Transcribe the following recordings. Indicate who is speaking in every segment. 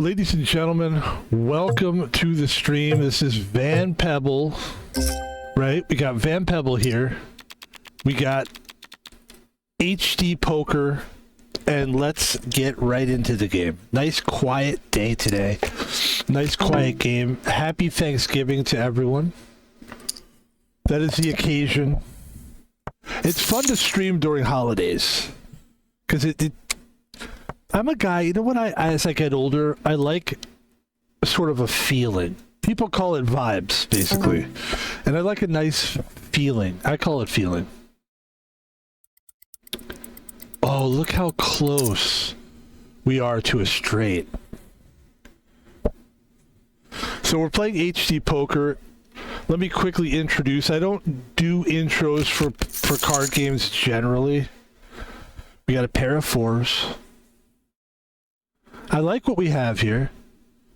Speaker 1: Ladies and gentlemen, welcome to the stream. This is Van Pebble, right? We got Van Pebble here. We got HD Poker, and let's get right into the game. Nice quiet day today. Nice quiet game. Happy Thanksgiving to everyone. That is the occasion. It's fun to stream during holidays because I'm a guy, you know what, as I get older, I like sort of a feeling. People call it vibes, basically. And I like a nice feeling. I call it feeling. Oh, look how close we are to a straight. So we're playing HD Poker. Let me quickly introduce. I don't do intros for card games generally. We got a pair of fours. I like what we have here.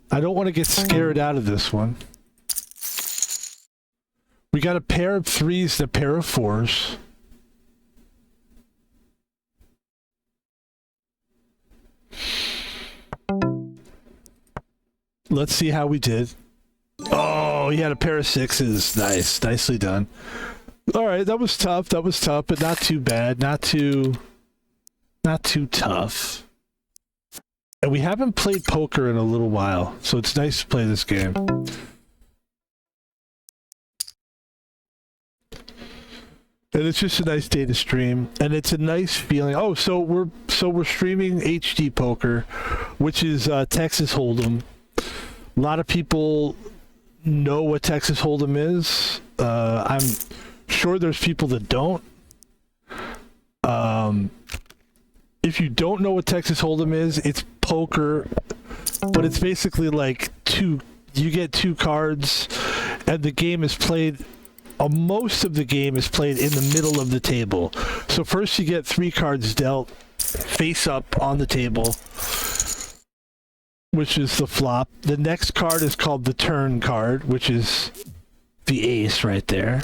Speaker 1: I don't want to get scared out of this one. We got a pair of threes and a pair of fours. Let's see how we did. Oh, he had a pair of sixes. Nice. Nicely done. All right, that was tough. That was tough, but not too bad. Not too tough. And we haven't played poker in a little while, so it's nice to play this game. And it's just a nice day to stream, and it's a nice feeling. Oh, so we're streaming HD Poker, which is Texas Hold'em. A lot of people know what Texas Hold'em is. I'm sure there's people that don't. If you don't know what Texas Hold'em is, it's poker, but it's basically like you get two cards, and the game is played, most of the game is played in the middle of the table. So first you get three cards dealt face up on the table, which is the flop. The next card is called the turn card, which is the ace right there.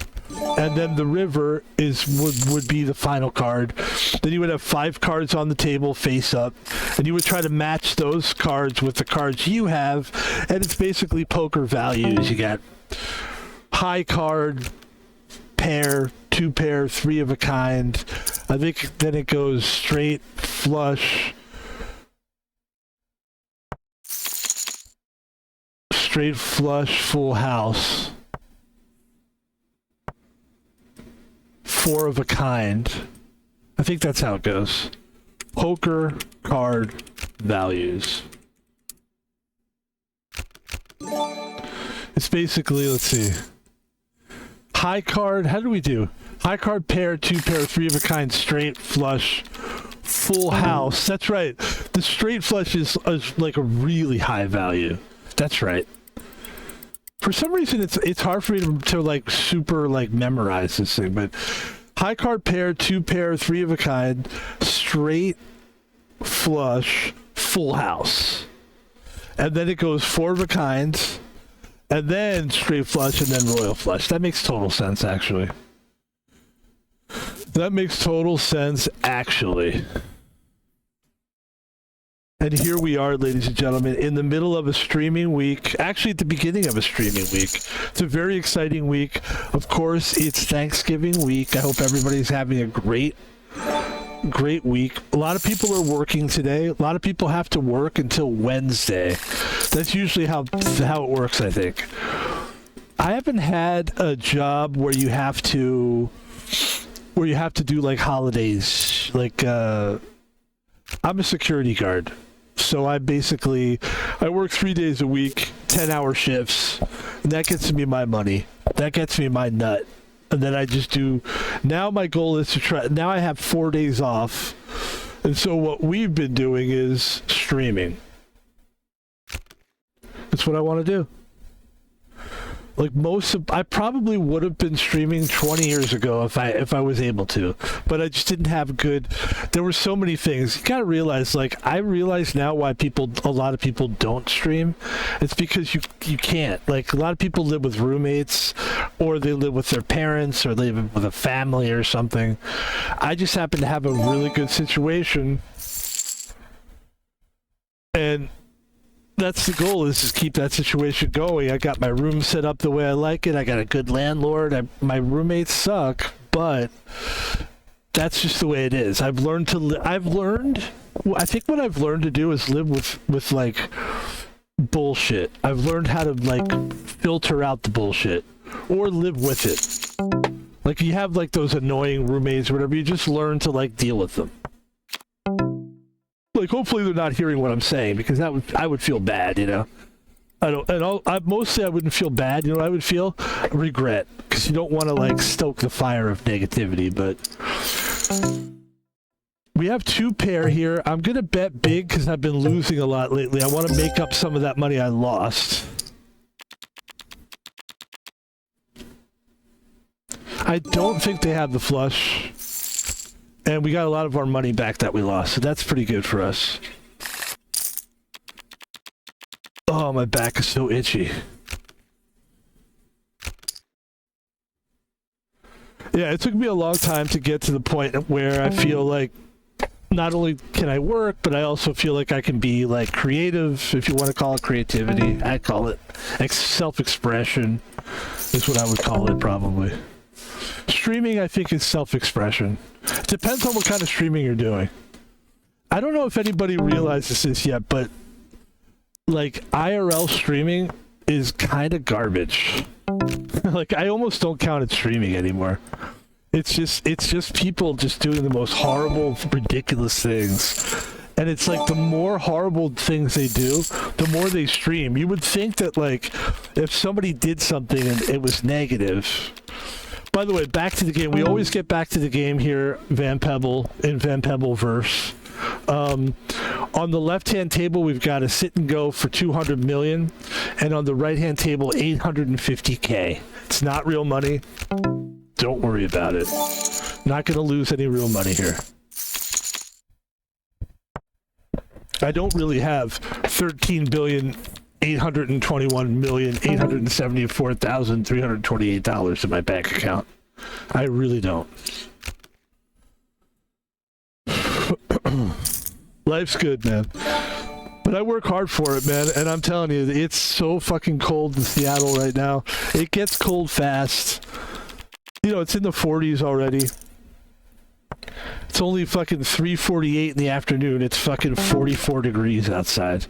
Speaker 1: And then the river would be the final card. Then you would have five cards on the table face up, and you would try to match those cards with the cards you have, and it's basically poker values. You got high card, pair, two pair, three of a kind. I think then it goes straight, flush, full house. Four of a kind. I think that's how it goes. Poker card values. It's basically, let's see. High card, how do we do? High card, pair, two pair, three of a kind, straight, flush, full house. That's right. The straight flush is like a really high value. That's right. For some reason, it's hard for me to like super like memorize this thing, but high card, pair, two pair, three of a kind, straight, flush, full house, and then it goes four of a kind, and then straight flush, and then royal flush. That makes total sense, actually. That makes total sense, actually. And here we are, ladies and gentlemen, in the middle of a streaming week. Actually, at the beginning of a streaming week. It's a very exciting week. Of course, it's Thanksgiving week. I hope everybody's having a great week. A lot of people are working today. A lot of people have to work until Wednesday. That's usually how it works, I think. I haven't had a job where you have to do like holidays. Like I'm a security guard. So I work 3 days a week, 10-hour shifts, and that gets me my money. That gets me my nut. And then I just do, now my goal is now I have 4 days off. And so what we've been doing is streaming. That's what I want to do. Like I probably would have been streaming 20 years ago if I was able to, but I just didn't have there were so many things. You gotta realize, like, I realize now why a lot of people don't stream. It's because you can't. Like, a lot of people live with roommates, or they live with their parents, or they live with a family or something. I just happen to have a really good situation, and that's the goal, is just keep that situation going. I got my room set up the way I like it. I got a good landlord. My roommates suck, but that's just the way it is. I think what I've learned to do is live with like bullshit. I've learned how to like filter out the bullshit or live with it. Like you have like those annoying roommates or whatever, you just learn to like deal with them. Like hopefully they're not hearing what I'm saying, because I would feel bad, you know. Mostly I wouldn't feel bad, you know. I would feel regret, because you don't want to like stoke the fire of negativity. But we have 2 pair here. I'm gonna bet big because I've been losing a lot lately. I want to make up some of that money I lost. I don't think they have the flush. And we got a lot of our money back that we lost, so that's pretty good for us. Oh, my back is so itchy. Yeah, it took me a long time to get to the point where I feel like not only can I work, but I also feel like I can be like creative, if you want to call it creativity. I call it self-expression is what I would call it, probably. Streaming, I think, is self-expression. It depends on what kind of streaming you're doing. I don't know if anybody realizes this yet, but like IRL streaming is kind of garbage. Like I almost don't count it streaming anymore. It's just people just doing the most horrible, ridiculous things. And it's like the more horrible things they do, the more they stream. You would think that like if somebody did something and it was negative. By the way, back to the game. We always get back to the game here, Van Pebble, in Van Pebble verse. On the left-hand table, we've got a sit and go for 200 million, and on the right-hand table, 850K. It's not real money. Don't worry about it. Not going to lose any real money here. I don't really have 13,821,874,328 in my bank account. I really don't. Life's good, man. But I work hard for it, man. And I'm telling you, it's so fucking cold in Seattle right now. It gets cold fast. You know, it's in the 40s already. It's only fucking 3:48 in the afternoon. It's fucking 44 degrees outside.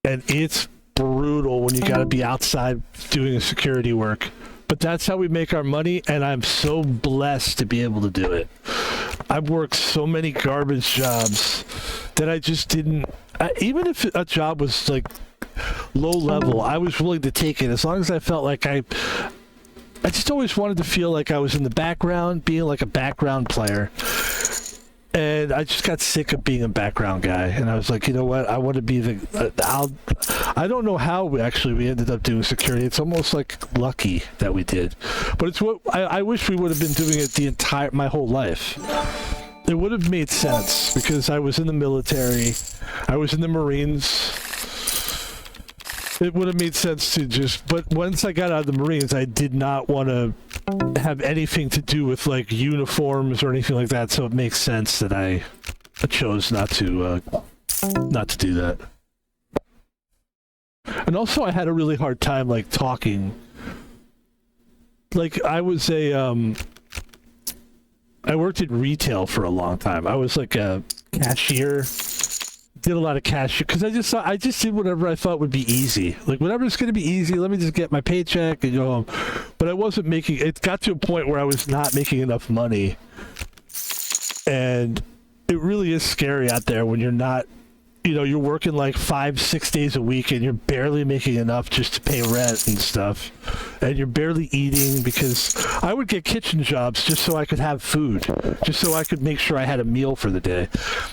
Speaker 1: And it's brutal when you gotta be outside doing security work. But that's how we make our money, and I'm so blessed to be able to do it. I've worked so many garbage jobs that I just didn't... even if a job was, like, low level, I was willing to take it, as long as I felt like I just always wanted to feel like I was in the background, being like a background player. And I just got sick of being a background guy, and I was like, you know what? I want to be the. I don't know how we ended up doing security. It's almost like lucky that we did, but it's what I wish we would have been doing it my whole life. It would have made sense because I was in the military, I was in the Marines. It would have made sense to just. But once I got out of the Marines, I did not want to have anything to do with like uniforms or anything like that, so it makes sense that I chose not to do that. And also I had a really hard time like talking. Like I was I worked in retail for a long time. I was like a cashier. Did a lot of cashier because I just did whatever I thought would be easy. Like whatever's going to be easy, let me just get my paycheck and go home. But I wasn't making. It got to a point where I was not making enough money, and it really is scary out there when you're not. You know, you're working like 5-6 days a week and you're barely making enough just to pay rent and stuff. And you're barely eating because I would get kitchen jobs just so I could have food, just so I could make sure I had a meal for the day.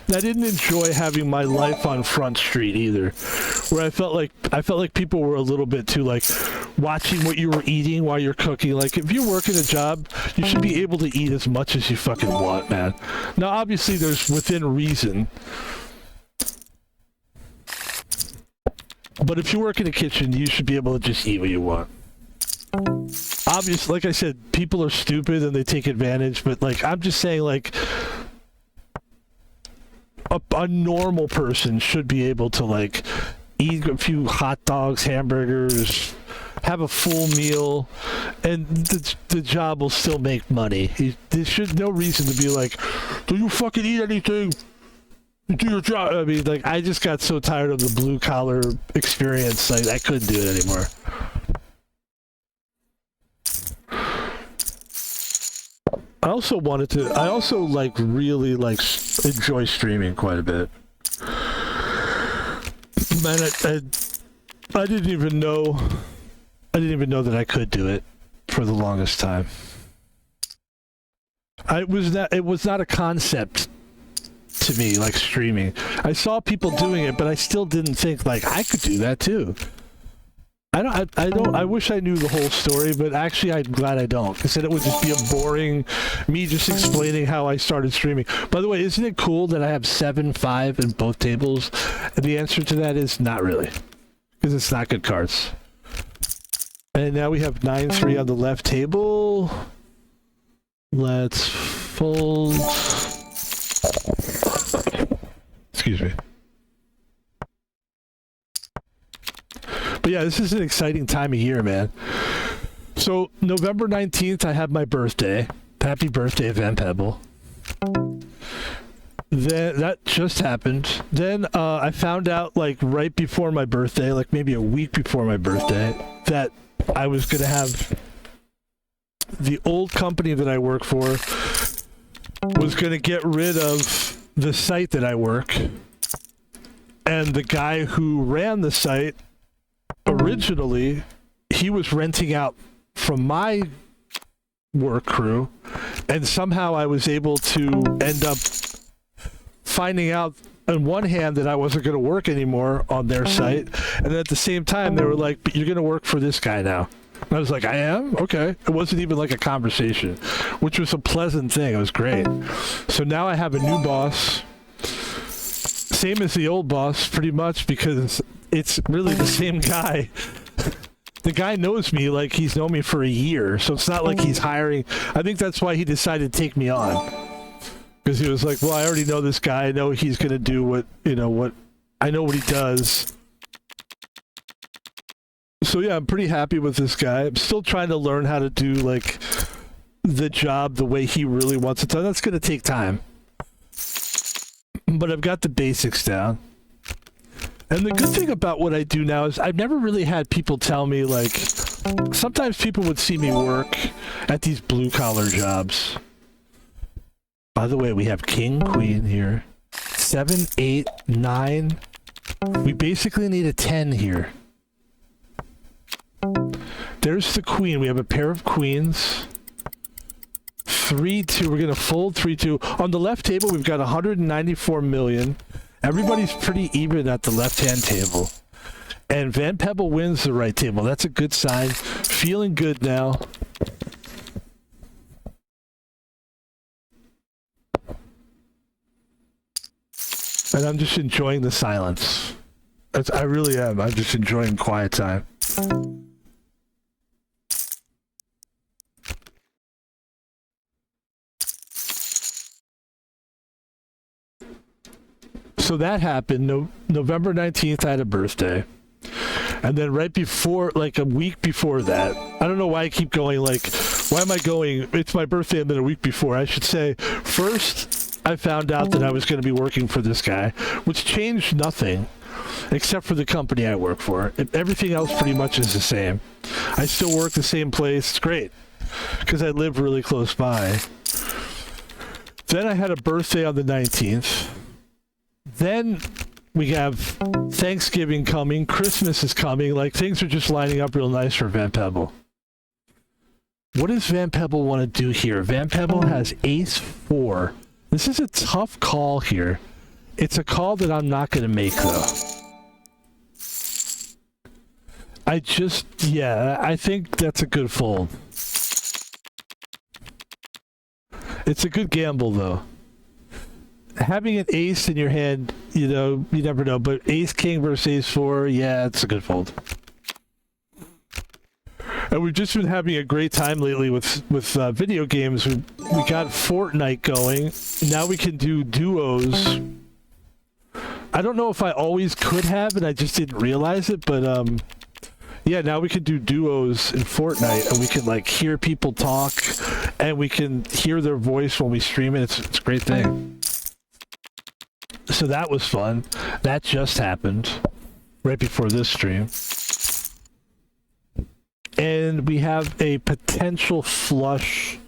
Speaker 1: And I didn't enjoy having my life on Front Street either, where I felt like people were a little bit too like watching what you were eating while you're cooking. Like if you're working a job, you should be able to eat as much as you fucking want, man. Now obviously there's within reason. But if you work in a kitchen, you should be able to just eat what you want. Obviously, like I said, people are stupid and they take advantage, but like I'm just saying like a normal person should be able to like eat a few hot dogs, hamburgers, have a full meal, and the job will still make money. There should no reason to be like, do you fucking eat anything? Do your job. I mean, like, I just got so tired of the blue collar experience, like, I couldn't do it anymore. I also like really like enjoy streaming quite a bit. Man, I didn't even know that I could do it for the longest time. It was not a concept to me, like streaming. I saw people doing it, but I still didn't think like I could do that too. I wish I knew the whole story, but actually I'm glad I don't, because then it would just be a boring me just explaining how I started streaming. By the way, isn't it cool that I have 7-5 in both tables? And the answer to that is not really, because it's not good cards. And now we have 9-3 on the left table. Let's fold. Excuse me. But yeah, this is an exciting time of year, man. So November 19th, I have my birthday. Happy birthday, Van Pebble. Then that just happened. Then I found out like right before my birthday, like maybe a week before my birthday, that I was going to have the old company that I work for was going to get rid of the site that I work. And the guy who ran the site originally, he was renting out from my work crew, and somehow I was able to end up finding out on one hand that I wasn't going to work anymore on their site, and then at the same time they were like, but you're going to work for this guy now. And I was like, I am? Okay. It wasn't even like a conversation, which was a pleasant thing. It was great. So now I have a new boss, same as the old boss pretty much, because it's really the same guy. The guy knows me like he's known me for a year, so it's not like he's hiring. I think that's why he decided to take me on, because he was like, well, I already know this guy. I know he's going to do what I know what he does. So yeah, I'm pretty happy with this guy. I'm still trying to learn how to do like the job the way he really wants it done. That's going to take time, but I've got the basics down. And the good thing about what I do now is I've never really had people tell me, like, sometimes people would see me work at these blue-collar jobs. By the way, we have King, Queen here. 7, 8, 9. We basically need a 10 here. There's the Queen. We have a pair of Queens. 3-2. We're going to fold 3-2. On the left table, we've got 194 million. Everybody's pretty even at the left-hand table. And Van Pebble wins the right table. That's a good sign. Feeling good now. And I'm just enjoying the silence. I really am. I'm just enjoying quiet time. So that happened. November 19th, I had a birthday. And then right before, like a week before that, I don't know why I keep going, like, why am I going, it's my birthday and then a week before. I should say, first, I found out that I was going to be working for this guy, which changed nothing, except for the company I work for. Everything else pretty much is the same. I still work the same place. It's great, because I live really close by. Then I had a birthday on the 19th. Then we have Thanksgiving coming, Christmas is coming, like things are just lining up real nice for Van Pebble. What does Van Pebble want to do here? Van Pebble has Ace-4. This is a tough call here. It's a call that I'm not going to make though. I think that's a good fold. It's a good gamble though. Having an ace in your hand, you never know. But ace king versus ace 4, yeah, it's a good fold. And we've just been having a great time lately with video games. We got Fortnite going. Now we can do duos I don't know if I always could have and I just didn't realize it, but yeah, now we can do duos in Fortnite, and we can like hear people talk, and we can hear their voice when we stream it. It's a great thing. So that was fun. That just happened right before this stream. And we have a potential flush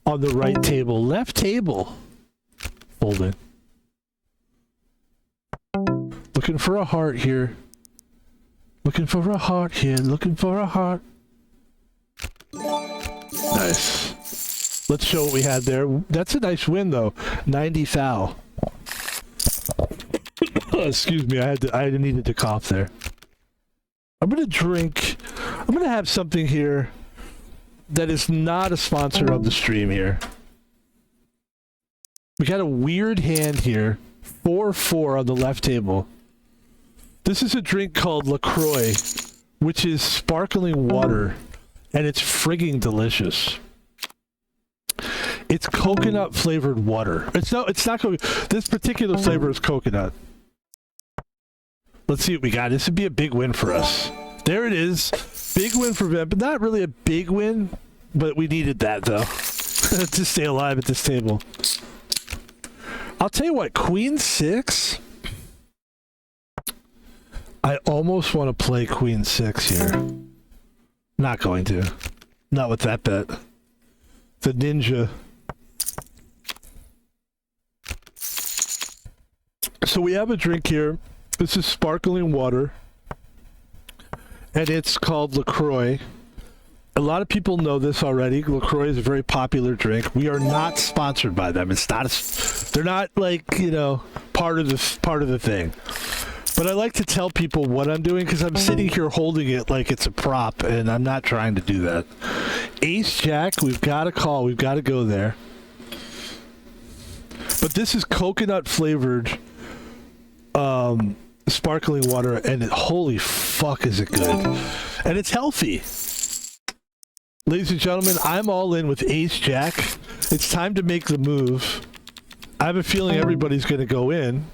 Speaker 1: on the right table. Left table. Folding. Looking for a heart here. Looking for a heart here. Looking for a heart. Nice. Let's show what we had there. That's a nice win, though. 90 thou. Excuse me. I needed to cough there. I'm gonna drink. I'm gonna have something here that is not a sponsor of the stream here. We got a weird hand here. 4-4 on the left table. This is a drink called LaCroix, which is sparkling water, and it's frigging delicious. It's coconut flavored water. It's not this particular flavor is coconut. Let's see what we got. This would be a big win for us. There it is. Big win for Ben, but not really a big win, but we needed that though to stay alive at this table. I'll tell you what, Queen 6. I almost want to play Queen 6 here. Not going to. Not with that bet. The ninja. So we have a drink here. This is sparkling water. And it's called LaCroix. A lot of people know this already. LaCroix is a very popular drink. We are not sponsored by them. It's not they're not like, you know, part of the thing. But I like to tell people what I'm doing because I'm sitting here holding it like it's a prop, and I'm not trying to do that. Ace Jack, we've got to call. We've got to go there. But this is coconut flavored sparkling water, and holy fuck is it good. And it's healthy. Ladies and gentlemen, I'm all in with Ace Jack. It's time to make the move. I have a feeling everybody's going to go in.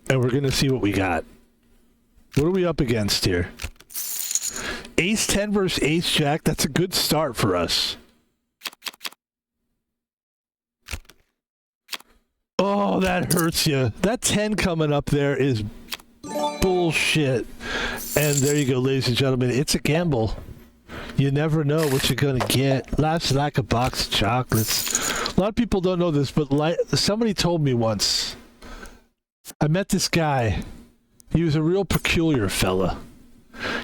Speaker 1: And we're going to see what we got. What are we up against here? Ace 10 versus Ace Jack. That's a good start for us. Oh, that hurts you. That 10 coming up there is bullshit. And there you go, ladies and gentlemen. It's a gamble. You never know what you're going to get. Life's like a box of chocolates. A lot of people don't know this, but somebody told me once. I met this guy. He was a real peculiar fella.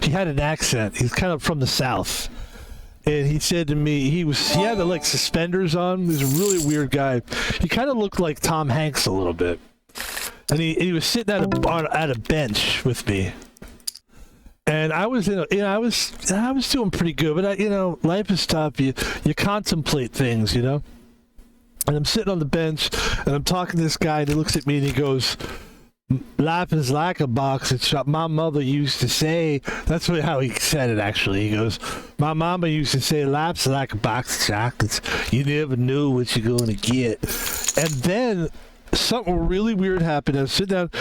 Speaker 1: He had an accent. He's kind of from the South. And he said to me, he had like suspenders on. He was a really weird guy. He kind of looked like Tom Hanks a little bit. And he was sitting at a bench with me. And I was I was doing pretty good, but life is tough. You contemplate things, you know. And I'm sitting on the bench, and I'm talking to this guy, and he looks at me, and he goes, "Life is like a box of chocolates." My mother used to say, that's how he said it, actually. He goes, "My mama used to say, life's like a box of chocolates. You never know what you're going to get." And then something really weird happened. I was sitting down.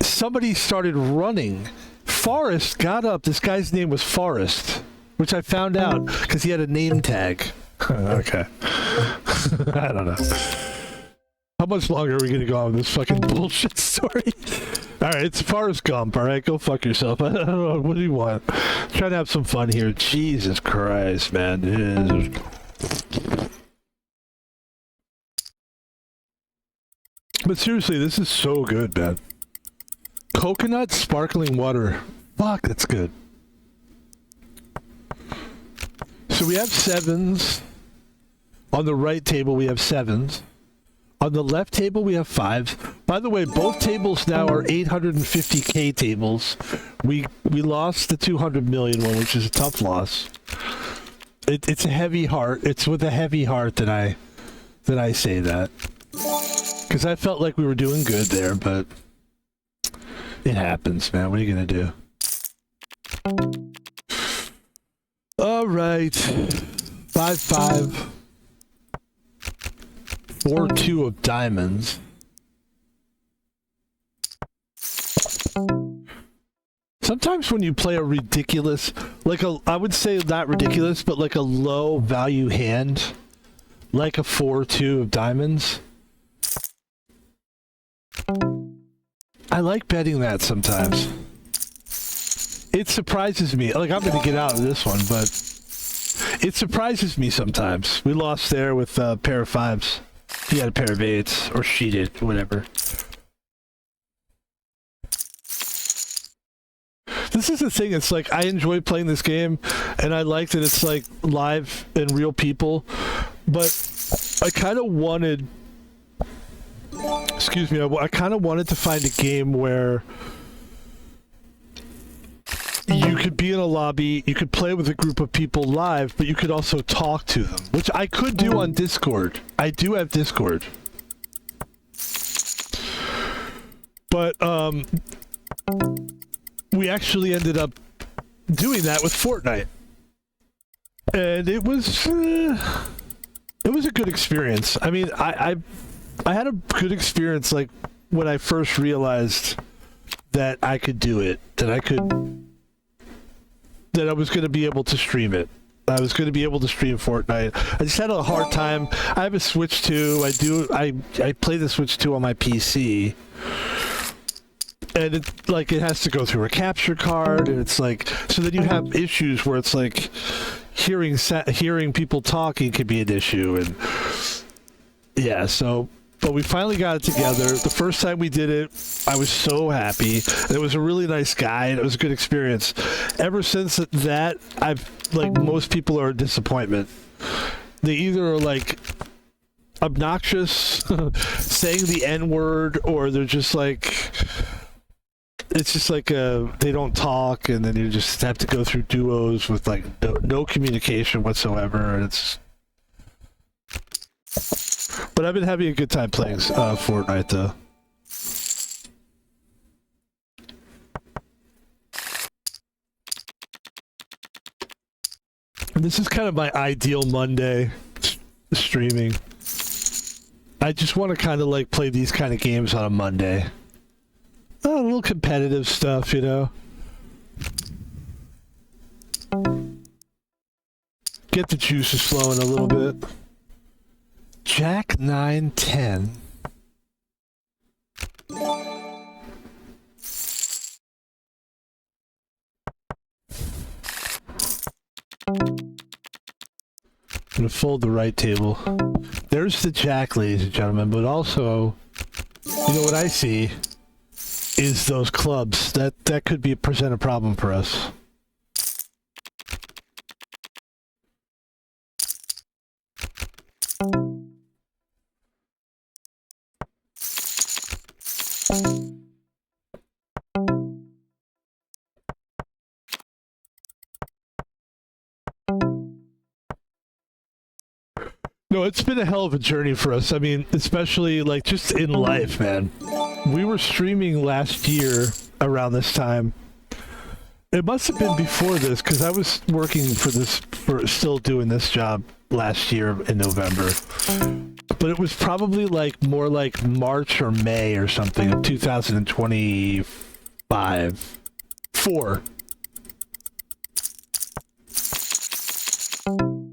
Speaker 1: Somebody started running. Forrest got up. This guy's name was Forrest, which I found out because he had a name tag. Okay. I don't know. How much longer are we going to go on this fucking bullshit story? Alright, it's Forrest Gump, alright? Go fuck yourself. I don't know. What do you want? Trying to have some fun here. Jesus Christ, man. But seriously, this is so good, man. Coconut sparkling water. Fuck, that's good. So we have sevens. On the right table, we have sevens. On the left table, we have fives. By the way, both tables now are 850K tables. We lost the 200 million one, which is a tough loss. It's a heavy heart. It's with a heavy heart that I say that. Because I felt like we were doing good there, but it happens, man. What are you going to do? All right. 5-5. 4-2 of diamonds. Sometimes when you play a ridiculous, I would say not ridiculous, but like a low value hand, like a 4-2 of diamonds, I like betting that sometimes. It surprises me. Like, I'm going to get out of this one, but it surprises me sometimes. We lost there with a pair of fives. He had a pair of eights, or she did, whatever. This is the thing, it's like, I enjoy playing this game, and I like that it's like live and real people, but I kind of wanted, excuse me, I kind of wanted to find a game where you could be in a lobby, you could play with a group of people live, but you could also talk to them, which I could do on Discord. I do have Discord. But, we actually ended up doing that with Fortnite. And it was a good experience. I mean, I had a good experience, like, when I first realized that I could do it, that I was going to be able to stream it. I was going to be able to stream Fortnite. I just had a hard time. I have a Switch 2. I play the Switch 2 on my PC. And it has to go through a capture card, and it's like, so then you have issues where it's like hearing people talking can be an issue, and yeah, so, but we finally got it together. The first time we did it, I was so happy. And it was a really nice guy, and it was a good experience. Ever since that, most people are a disappointment. They either are like obnoxious, saying the N-word, or they're just like, it's just like they don't talk, and then you just have to go through duos with like no communication whatsoever, and it's. But I've been having a good time playing Fortnite, though. And this is kind of my ideal Monday streaming. I just want to kind of like play these kind of games on a Monday. A little competitive stuff, you know. Get the juices flowing a little bit. Jack 9-10. I'm gonna fold the right table. There's the Jack, ladies and gentlemen, but also, you know what I see is those clubs. That could present a problem for us. No, it's been a hell of a journey for us. I mean, especially like just in life, man. We were streaming last year around this time. It must have been before this, because I was working still doing this job last year in November. But it was probably like more like March or May or something of 2025. 4.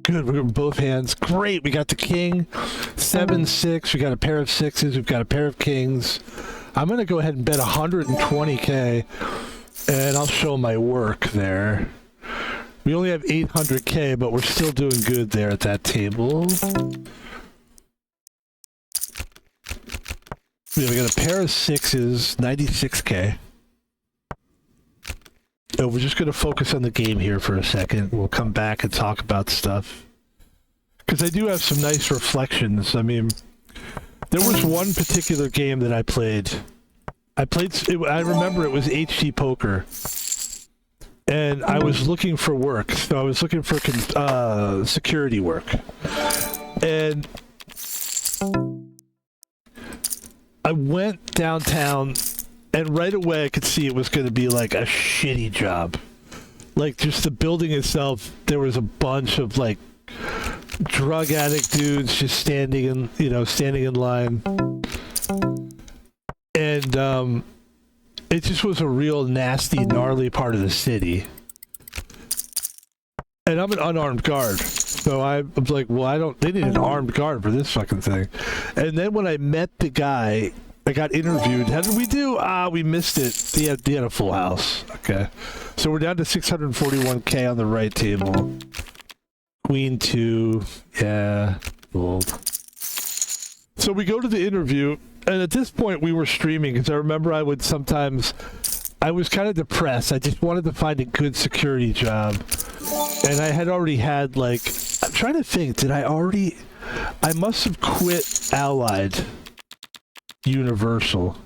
Speaker 1: Good, we're in both hands. Great, we got the king. 7-6, we got a pair of sixes, we've got a pair of kings. I'm going to go ahead and bet 120k, and I'll show my work there. We only have 800k, but we're still doing good there at that table. Yeah, we got a pair of sixes, 96k. Oh, we're just going to focus on the game here for a second. We'll come back and talk about stuff. Because I do have some nice reflections. I mean, there was one particular game that I played. I remember it was HD Poker. And I was looking for work. So I was looking for security work. And I went downtown, and right away I could see it was going to be like a shitty job. Like, just the building itself, there was a bunch of like drug addict dudes just standing in line. And it just was a real nasty, gnarly part of the city. And I'm an unarmed guard. So I was like, well, they need an armed guard for this fucking thing. And then when I met the guy, I got interviewed. How did we do? We missed it. He had a full house. Okay. So we're down to 641K on the right table. Queen 2. Yeah. Gold. So we go to the interview, and at this point we were streaming, because I remember I was kind of depressed. I just wanted to find a good security job. And I had already had, like, I'm trying to think, I must have quit Allied Universal.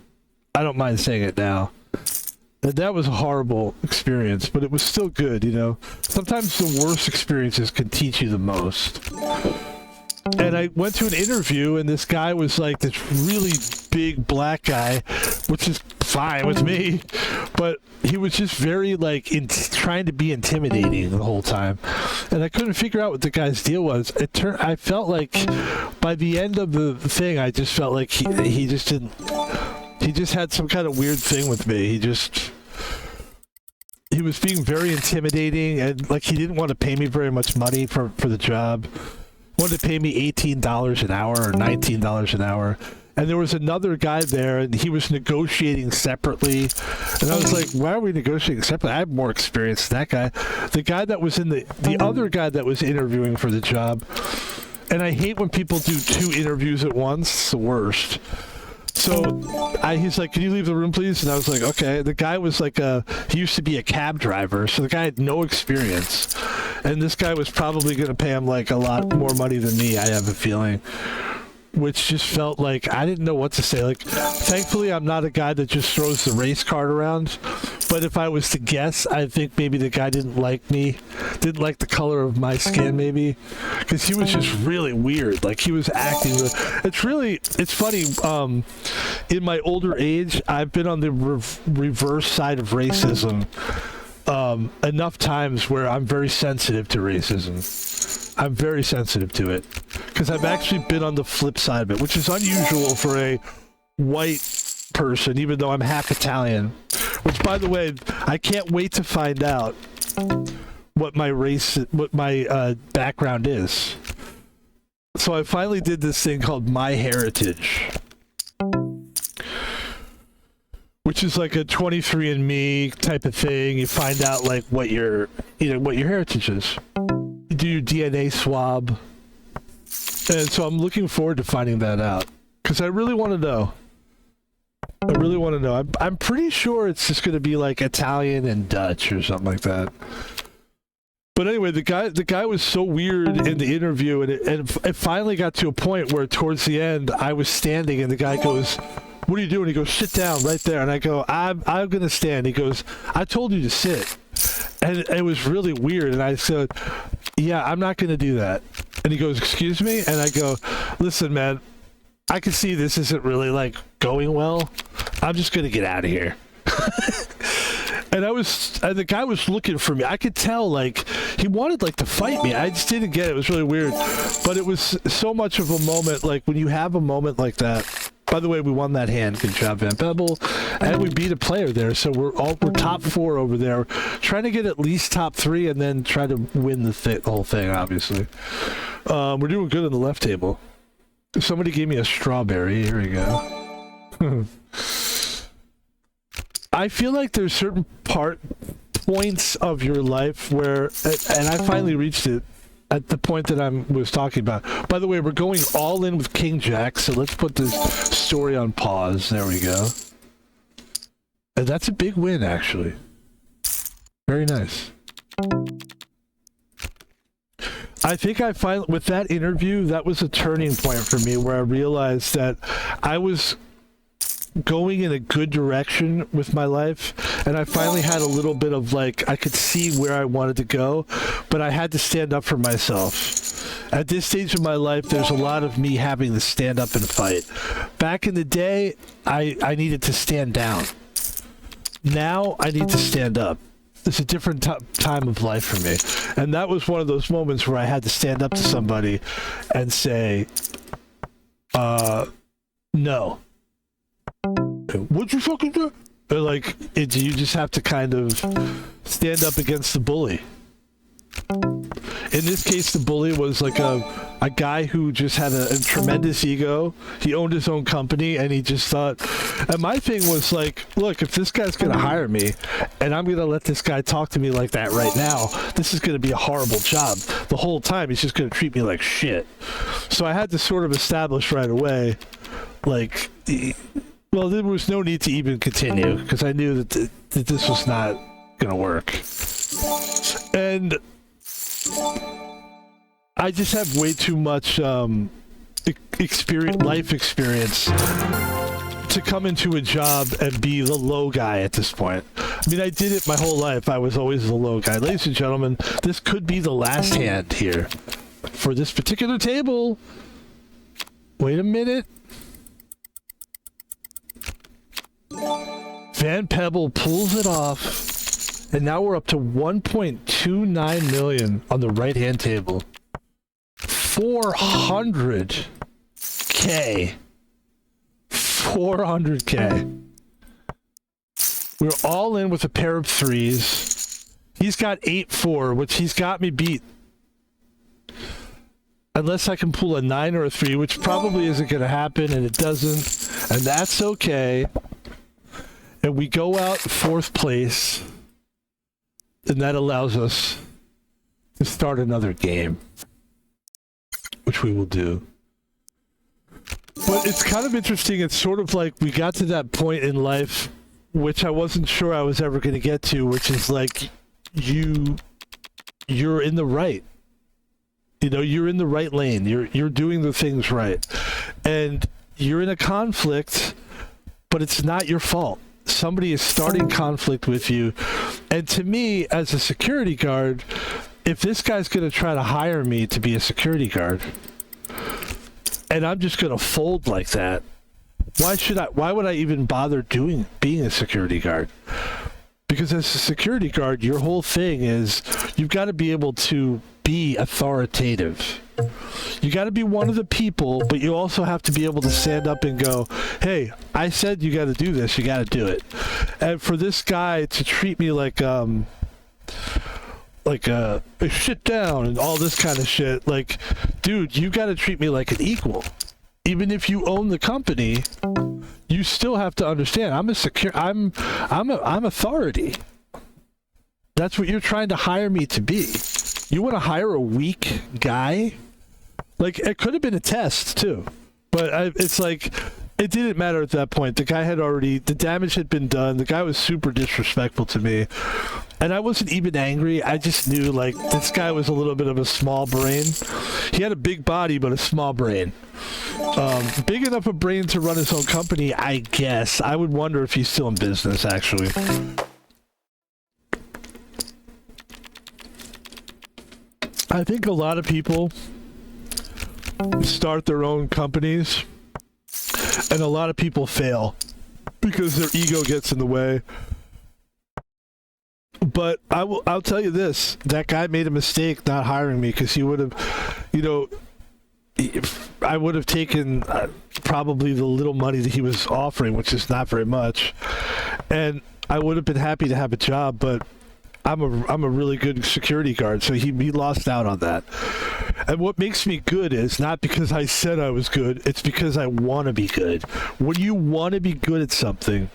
Speaker 1: I don't mind saying it now. And that was a horrible experience, but it was still good, you know. Sometimes the worst experiences can teach you the most. And I went to an interview, and this guy was like this really big black guy, which is fine with me, but he was just very like trying to be intimidating the whole time, and I couldn't figure out what the guy's deal was. I felt like by the end of the thing, I just felt like he just had some kind of weird thing with me. He was being very intimidating, and like he didn't want to pay me very much money for the job. Wanted to pay me $18 an hour or $19 an hour. And there was another guy there, and he was negotiating separately. And I was like, why are we negotiating separately? I have more experience than that guy. The guy that was the other guy that was interviewing for the job. And I hate when people do 2 interviews at once. It's the worst. So he's like, can you leave the room, please? And I was like, okay. The guy was like he used to be a cab driver, so the guy had no experience. And this guy was probably going to pay him like a lot more money than me, I have a feeling. Which just felt like I didn't know what to say. Like, thankfully, I'm not a guy that just throws the race card around. But if I was to guess, I think maybe the guy didn't like me, didn't like the color of my skin, maybe, because he was just really weird. Like he was acting. It's funny. In my older age, I've been on the reverse side of racism enough times where I'm very sensitive to racism. I'm very sensitive to it because I've actually been on the flip side of it, which is unusual for a white person, even though I'm half Italian. Which, by the way, I can't wait to find out what my background is. So I finally did this thing called My Heritage, which is like a 23andMe type of thing. You find out like what your heritage is. You do your DNA swab. And so I'm looking forward to finding that out because I really want to know. I'm pretty sure it's just going to be like Italian and Dutch or something like that. But anyway, the guy was so weird in the interview, and it finally got to a point where towards the end I was standing, and the guy goes, "What are you doing?" He goes, "Sit down right there." And I go, I'm going to stand." He goes, "I told you to sit." And it was really weird, and I said, "Yeah, I'm not going to do that." And he goes, "Excuse me?" And I go, "Listen, man, I can see this isn't really like going well. I'm just going to get out of here." And the guy was looking for me. I could tell, like, he wanted, like, to fight me. I just didn't get it. It was really weird. But it was so much of a moment, like, when you have a moment like that. By the way, we won that hand. Good job, Van Pebble. And we beat a player there. So we're top 4 over there. Trying to get at least top 3 and then try to win the whole thing, obviously. We're doing good on the left table. Somebody gave me a strawberry. Here we go. I feel like there's certain points of your life where, and I finally reached it at the point that I was talking about. By the way, we're going all in with King Jack, so let's put this story on pause. There we go. And that's a big win, actually. Very nice. I think I finally, with that interview, that was a turning point for me where I realized that I was going in a good direction with my life, and I finally had a little bit of like, I could see where I wanted to go, but I had to stand up for myself. At this stage of my life, there's a lot of me having to stand up and fight. Back in the day, I needed to stand down. Now I need to stand up. It's a different time of life for me. And that was one of those moments where I had to stand up to somebody and say, no. What'd you fucking do? Like, you just have to kind of stand up against the bully. In this case, the bully was like a guy who just had a tremendous ego. He owned his own company, and he just thought... And my thing was like, look, if this guy's going to hire me, and I'm going to let this guy talk to me like that right now, this is going to be a horrible job. The whole time, he's just going to treat me like shit. So I had to sort of establish right away, like... Well, there was no need to even continue, because I knew that this was not going to work. And... I just have way too much life experience to come into a job and be the low guy at this point. I mean, I did it my whole life. I was always the low guy. Ladies and gentlemen, this could be the last hand here for this particular table. Wait a minute. Van Pebble pulls it off. And now we're up to 1.29 million on the right-hand table. 400K. 400K. We're all in with a pair of threes. He's got 8-4, which he's got me beat. Unless I can pull a 9 or a 3, which probably isn't going to happen, and it doesn't. And that's okay. And we go out 4th place. And that allows us to start another game, which we will do. But it's kind of interesting. It's sort of like we got to that point in life, which I wasn't sure I was ever going to get to, which is like you're in the right. You know, you're in the right lane. You're doing the things right. And you're in a conflict, but it's not your fault. Somebody is starting conflict with you. And to me, as a security guard, if this guy's going to try to hire me to be a security guard, and I'm just going to fold like that, why would I even bother being a security guard? Because as a security guard, your whole thing is you've got to be able to be authoritative. You got to be one of the people, but you also have to be able to stand up and go, hey, I said you got to do this, you got to do it. And for this guy to treat me like a shit down and all this kind of shit, like, dude, you got to treat me like an equal. Even if you own the company, you still have to understand I'm authority. That's what you're trying to hire me to be. You want to hire a weak guy? Like, it could have been a test too, but it's like it didn't matter at that point. The guy the damage had been done. The guy was super disrespectful to me, and I wasn't even angry. I just knew, like, this guy was a little bit of a small brain. He had a big body, but a small brain. Big enough a brain to run his own company, I guess. I would wonder if he's still in business, actually. I think a lot of people start their own companies, and a lot of people fail because their ego gets in the way. But I'll tell you this, that guy made a mistake not hiring me, because he would have, you know, I would have taken probably the little money that he was offering, which is not very much, and I would have been happy to have a job, but I'm a really good security guard, so he lost out on that. And what makes me good is not because I said I was good, it's because I want to be good. When you want to be good at something,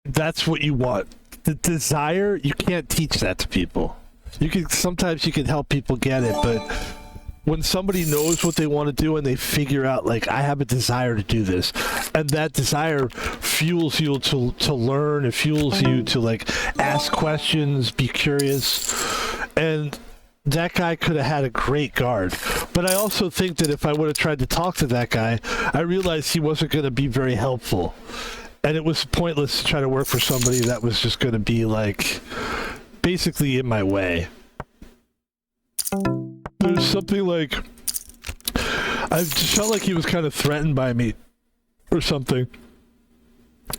Speaker 1: that's what you want. The desire, you can't teach that to people. Sometimes you can help people get it, but when somebody knows what they want to do and they figure out, like, I have a desire to do this, and that desire fuels you to learn, it fuels you to, like, ask questions, be curious, and that guy could have had a great guard. But I also think that if I would have tried to talk to that guy, I realized he wasn't going to be very helpful, and it was pointless to try to work for somebody that was just going to be, like, basically in my way. There's something like, I just felt like he was kind of threatened by me or something,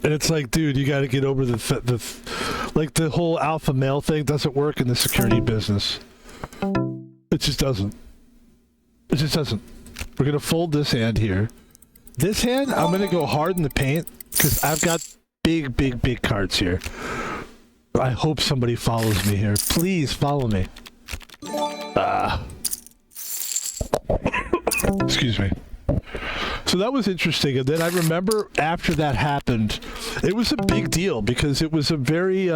Speaker 1: and it's like, dude, you got to get over the whole alpha male thing doesn't work in the security business. It just doesn't. We're gonna fold this hand here, This hand, I'm going to go hard in the paint because I've got big cards here. I hope somebody follows me here. Please follow me. Excuse me. So that was interesting. And then I remember after that happened, it was a big deal because it was a very,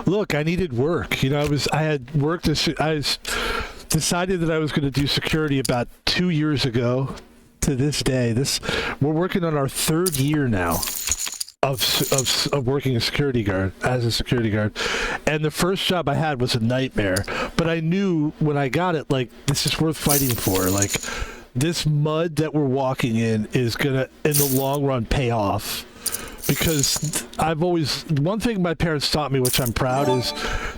Speaker 1: look, I needed work. You know, I had worked, I decided that I was going to do security about 2 years ago to this day. We're working on our 3rd year now of working as a security guard, and the first job I had was a nightmare, but I knew when I got it, like, this is worth fighting for. Like, this mud that we're walking in is gonna in the long run pay off, because one thing my parents taught me, which I'm proud, is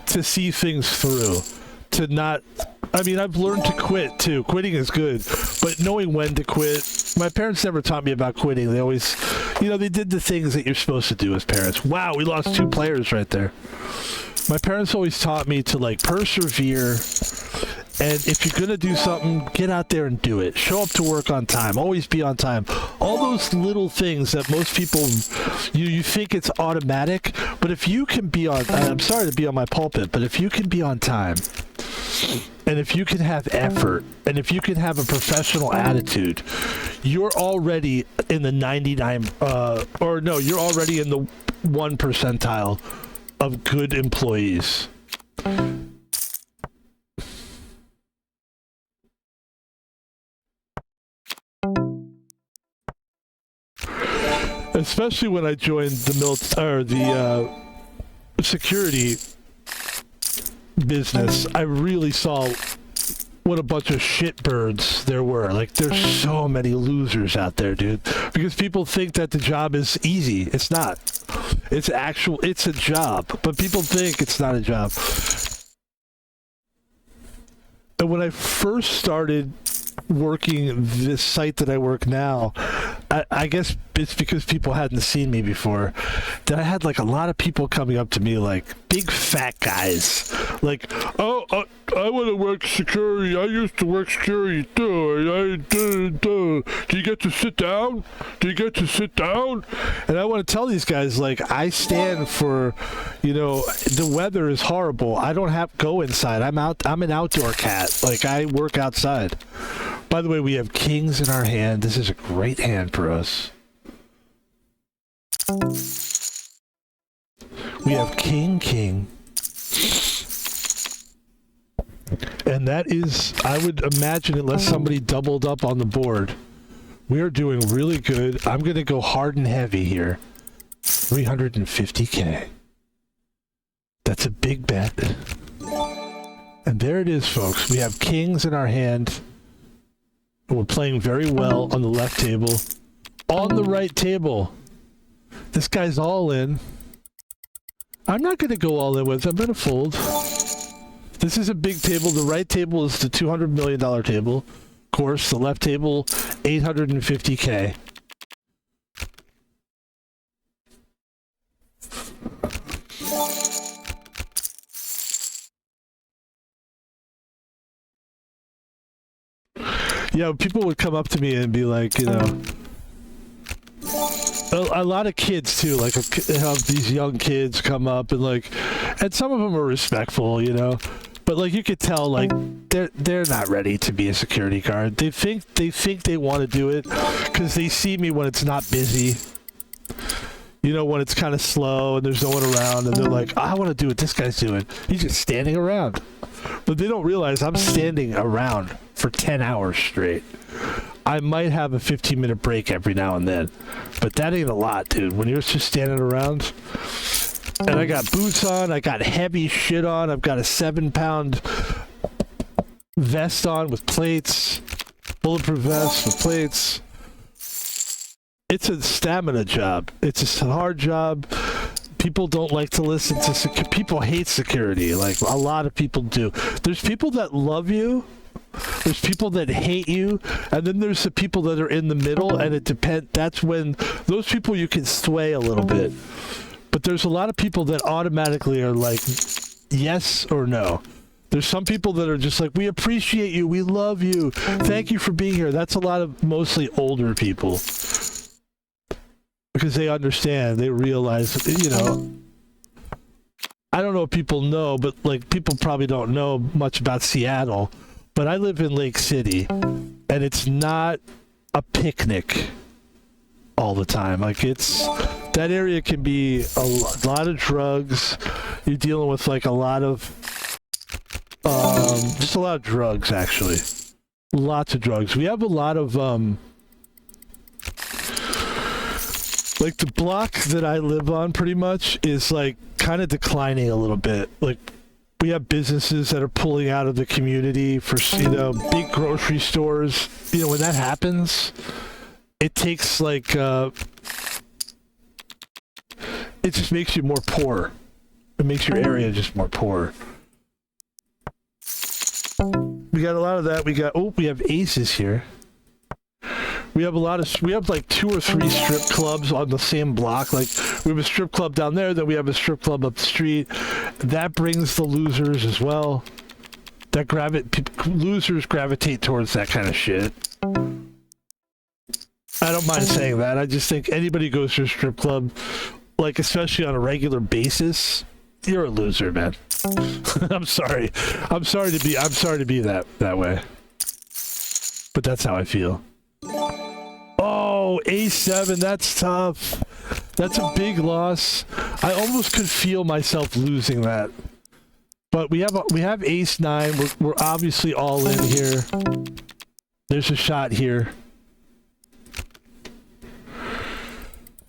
Speaker 1: to see things through, to not, I mean, I've learned to quit too. Quitting is good, but knowing when to quit. My parents never taught me about quitting. They always, you know, they did the things that you're supposed to do as parents. Wow, we lost 2 players right there. My parents always taught me to, like, persevere, and if you're going to do something, get out there and do it. Show up to work on time. Always be on time. All those little things that most people, you think it's automatic, but if you can be on, I'm sorry to be on my pulpit, but if you can be on time, and if you can have effort, and if you can have a professional attitude, you're already in the 99, you're already in the 1 percentile of good employees. Especially when I joined the security business, I really saw what a bunch of shitbirds there were. Like, there's so many losers out there, dude. Because people think that the job is easy. It's not. It's a job. But people think it's not a job. And when I first started working this site that I work now, I guess it's because people hadn't seen me before, that I had, like, a lot of people coming up to me, like, big fat guys, like, oh, I want to work security. I used to work security too. Do you get to sit down? And I want to tell these guys, like, I stand for, you know, the weather is horrible. I don't have to go inside. I'm an outdoor cat. Like, I work outside. By the way, we have kings in our hand. This is a great hand for us. We have king. And that is, I would imagine, unless somebody doubled up on the board, we are doing really good. I'm going to go hard and heavy here. 350K. That's a big bet. And there it is, folks. We have kings in our hand. We're playing very well on the left table. On the right table, this guy's all in. I'm not going to go all in with him. I'm going to fold. This is a big table. The right table is the $200 million table. Of course, the left table, 850K. Yeah, people would come up to me and be like, you know, a lot of kids too, like, have these young kids come up and, like, and some of them are respectful, you know, but, like, you could tell, like, they're not ready to be a security guard. They think they want to do it because they see me when it's not busy, you know, when it's kind of slow and there's no one around, and they're like, I want to do what this guy's doing. He's just standing around. But they don't realize I'm standing around for 10 hours straight. I might have a 15-minute break every now and then, but that ain't a lot, dude. When you're just standing around, and I got boots on, I got heavy shit on, I've got a 7-pound vest on with plates, bulletproof vest with plates. It's a stamina job. It's a hard job. People don't like to listen to people hate security. Like, a lot of people do. There's people that love you, there's people that hate you, and then there's the people that are in the middle, and it depends. That's when those people you can sway a little bit. But there's a lot of people that automatically are like yes or no. There's some people that are just like, we appreciate you, we love you, thank you for being here. That's a lot of mostly older people. Because they understand, they realize, you know, I don't know if people know, but like people probably don't know much about Seattle, but I live in Lake City, and it's not a picnic all the time. Like that area can be a lot of drugs. You're dealing with like a lot of, just a lot of drugs actually. Lots of drugs. We have a lot of, like the block that I live on pretty much is like kind of declining a little bit. Like we have businesses that are pulling out of the community for, you know, big grocery stores. You know, when that happens, it takes like, it just makes you more poor. It makes your area just more poor. We got a lot of that. We have aces here. We have like 2 or 3 strip clubs on the same block. Like we have a strip club down there, then we have a strip club up the street. That brings the losers as well. Losers gravitate towards that kind of shit. I don't mind saying that. I just think anybody goes to a strip club, like especially on a regular basis, you're a loser, man. I'm sorry. I'm sorry to be that way. But that's how I feel. Oh, A7, that's tough. That's a big loss. I almost could feel myself losing that. But we have ace 9. We're obviously all in here. There's a shot here.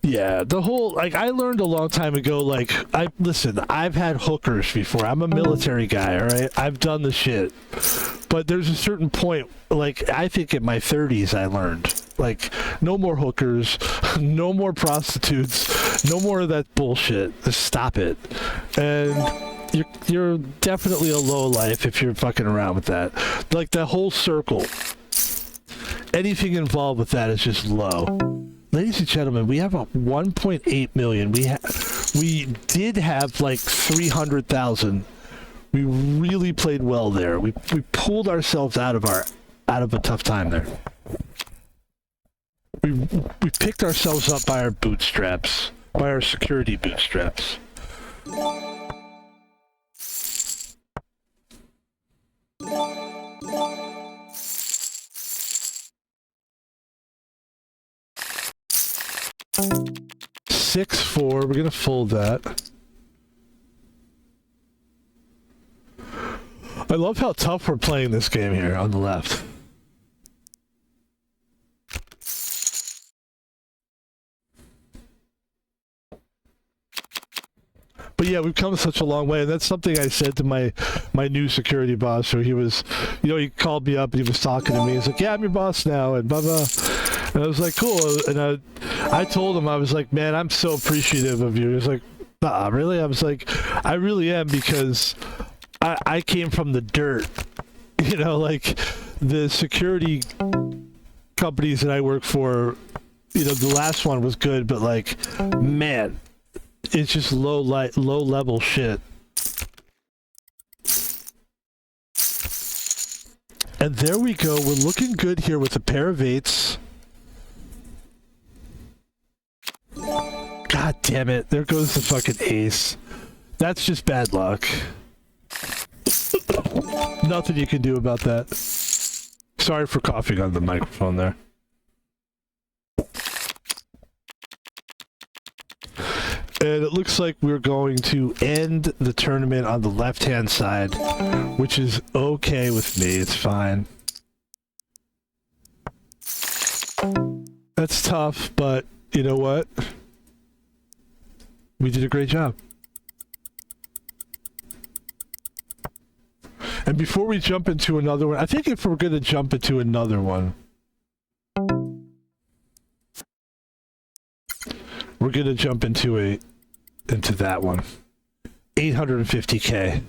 Speaker 1: Yeah, the whole, like, I learned a long time ago, like, listen, I've had hookers before. I'm a military guy, all right? I've done the shit. But there's a certain point, like, I think in my 30s I learned, like, no more hookers, no more prostitutes, no more of that bullshit. Just stop it. And you're definitely a low life if you're fucking around with that. Like, the whole circle, anything involved with that is just low. Ladies and gentlemen, we have a 1.8 million. We did have like 300,000. We really played well there. We pulled ourselves out of a tough time there. We picked ourselves up by our bootstraps, by our security bootstraps. 6-4. We're gonna fold that. I love how tough we're playing this game here on the left. But yeah, we've come such a long way, and that's something I said to my new security boss. So he was, you know, he called me up and he was talking to me. He's like, "Yeah, I'm your boss now," and blah blah. And I was like, "Cool." And I told him, I was like, "Man, I'm so appreciative of you." He was like, "Nah, really?" I was like, "I really am, because I came from the dirt." You know, like the security companies that I work for, you know, the last one was good, but like, man, it's just low level shit. And there we go. We're looking good here with a pair of 8s. God damn it. There goes the fucking ace. That's just bad luck. Nothing you can do about that. Sorry for coughing on the microphone there. And it looks like we're going to end the tournament on the left-hand side, which is okay with me. It's fine. That's tough, but you know what? We did a great job. And before we jump into another one, I think if we're going to jump into another one, we're going to jump into that one. 850K.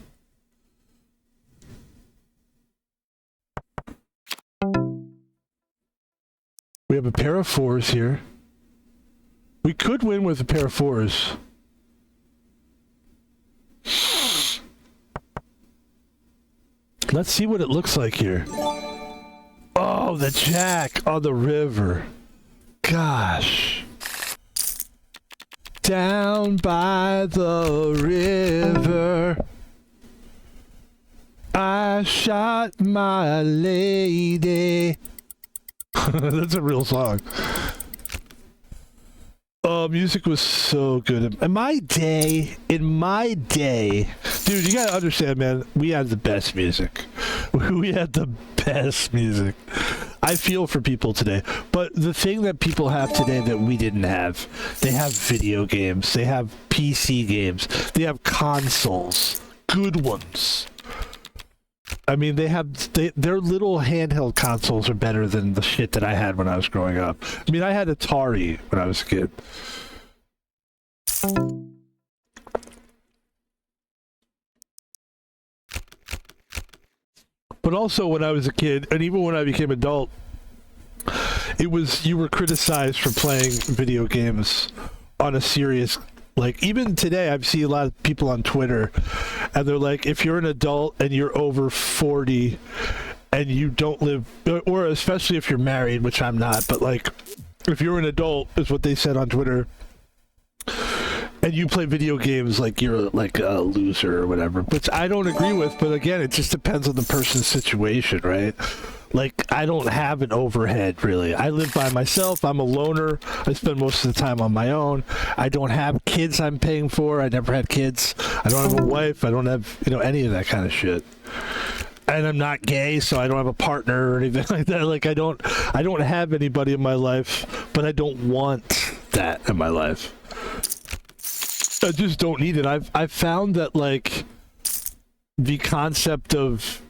Speaker 1: We have a pair of 4s here. We could win with a pair of 4s. Let's see what it looks like here. Oh, the jack on the river. Gosh. Down by the river, I shot my lady. That's a real song. Oh, music was so good. In my day, dude, you gotta understand, man, we had the best music. We had the best music. I feel for people today. But the thing that people have today that we didn't have, they have video games, they have PC games, they have consoles, good ones. I mean, their little handheld consoles are better than the shit that I had when I was growing up. I mean, I had Atari when I was a kid. But also when I was a kid, and even when I became adult, you were criticized for playing video games on a serious, like, even today I've seen a lot of people on Twitter, and they're like, if you're an adult and you're over 40 and you don't live, or especially if you're married, which I'm not, but like, if you're an adult, is what they said on Twitter, and you play video games, like, you're like a loser or whatever, which I don't agree with. But again, it just depends on the person's situation, right? Like, I don't have an overhead, really. I live by myself. I'm a loner. I spend most of the time on my own. I don't have kids I'm paying for. I never had kids. I don't have a wife. I don't have, any of that kind of shit. And I'm not gay, so I don't have a partner or anything like that. Like, I don't have anybody in my life, but I don't want that in my life. I just don't need it. I've found that, like, the concept of,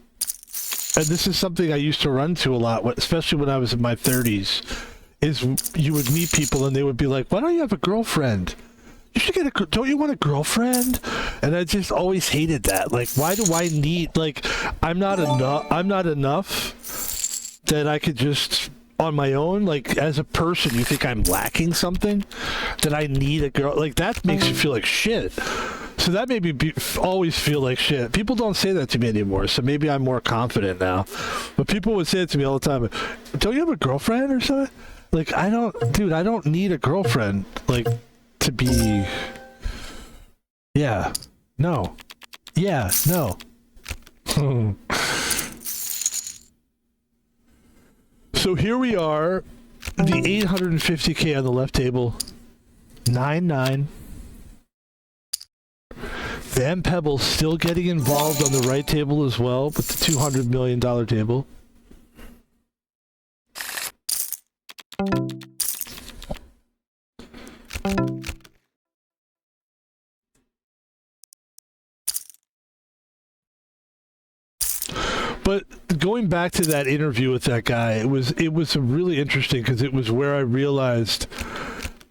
Speaker 1: and this is something I used to run to a lot, especially when I was in my 30s, is you would meet people and they would be like, why don't you have a girlfriend? You should don't you want a girlfriend? And I just always hated that. Like, why do I need, like, I'm not enough that I could just, on my own, like, as a person, you think I'm lacking something? That I need a girl? Like, that makes you feel like shit. So that made me always feel like shit. People don't say that to me anymore, so maybe I'm more confident now. But people would say it to me all the time. Don't you have a girlfriend or something? Like, I don't need a girlfriend, like, to be... Yeah. No. Yeah. No. So here we are, the 850K on the left table, 9-9. Then Pebble still getting involved on the right table as well, with the $200 million table. But going back to that interview with that guy, it was really interesting, because it was where I realized,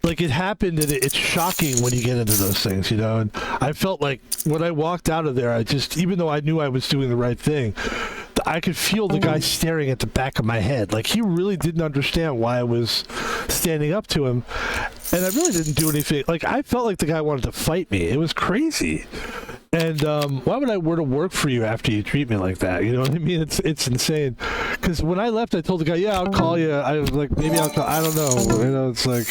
Speaker 1: like, it happened, and it's shocking when you get into those things, and I felt like when I walked out of there, I just, even though I knew I was doing the right thing, I could feel the guy staring at the back of my head. Like, he really didn't understand why I was standing up to him, and I really didn't do anything. Like, I felt like the guy wanted to fight me. It was crazy. And why would I to work for you after you treat me like that? You know what I mean? It's insane. Because when I left, I told the guy, yeah, I'll call you. I was like, maybe I'll call. I don't know. It's like,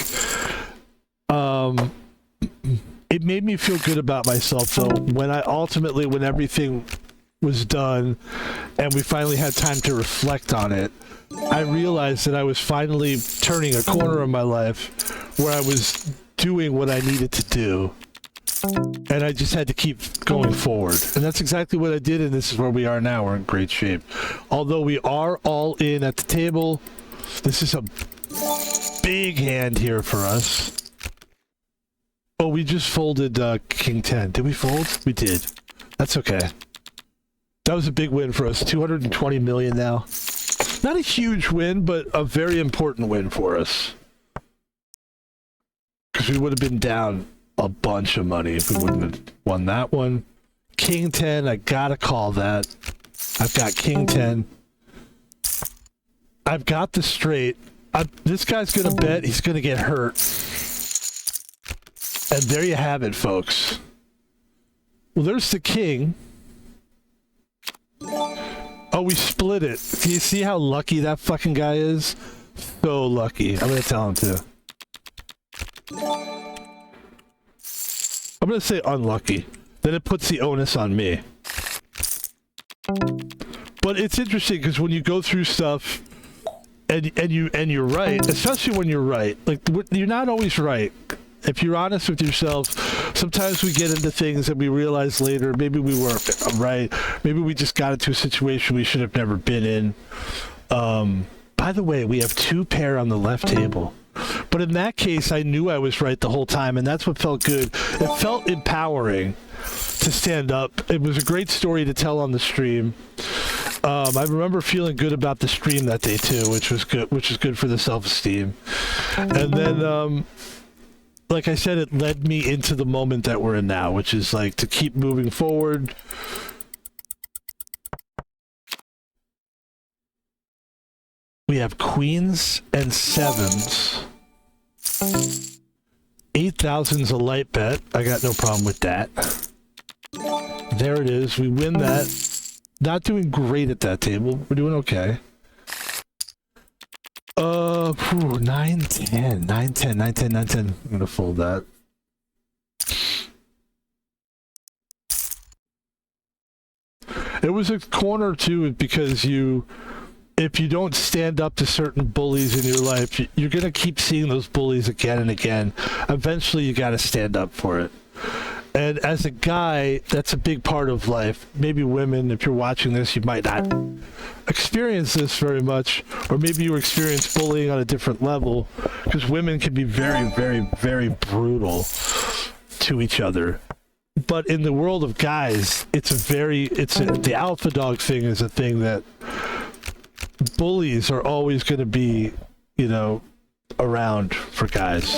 Speaker 1: it made me feel good about myself, though, when everything was done and we finally had time to reflect on it, I realized that I was finally turning a corner in my life where I was doing what I needed to do. And I just had to keep going forward. And that's exactly what I did, and this is where we are now. We're in great shape. Although we are all in at the table, this is a big hand here for us. Oh, we just folded King 10. Did we fold? We did. That's okay. That was a big win for us. 220 million now. Not a huge win, but a very important win for us. Because we would have been down a bunch of money if we wouldn't have won that one. King 10, I gotta call that. I've got King 10. I've got the straight. This guy's gonna bet he's gonna get hurt. And there you have it, folks. Well, there's the king. Oh, we split it. Do you see how lucky that fucking guy is? So lucky. I'm gonna tell him to. I'm gonna say unlucky. Then it puts the onus on me. But it's interesting because when you go through stuff and you're right, especially when you're right, like you're not always right. If you're honest with yourself, sometimes we get into things and we realize later maybe we weren't right. Maybe we just got into a situation we should have never been in. By the way, we have 2 pair on the left table. But in that case, I knew I was right the whole time, and that's what felt good. It felt empowering to stand up. It was a great story to tell on the stream. I remember feeling good about the stream that day too, which was good for the self-esteem. And then, like I said, it led me into the moment that we're in now, which is like to keep moving forward. We have queens and 7s. 8,000's a light bet. I got no problem with that. There it is. We win that. Not doing great at that table. We're doing okay. 9, 10. I'm gonna fold that. It was a corner too because if you don't stand up to certain bullies in your life, you're gonna keep seeing those bullies again and again. Eventually you gotta stand up for it. And as a guy, that's a big part of life. Maybe women, if you're watching this, you might not experience this very much, or maybe you experience bullying on a different level, because women can be very, very, very brutal to each other. But in the world of guys, the alpha dog thing is a thing that bullies are always going to be, around for guys.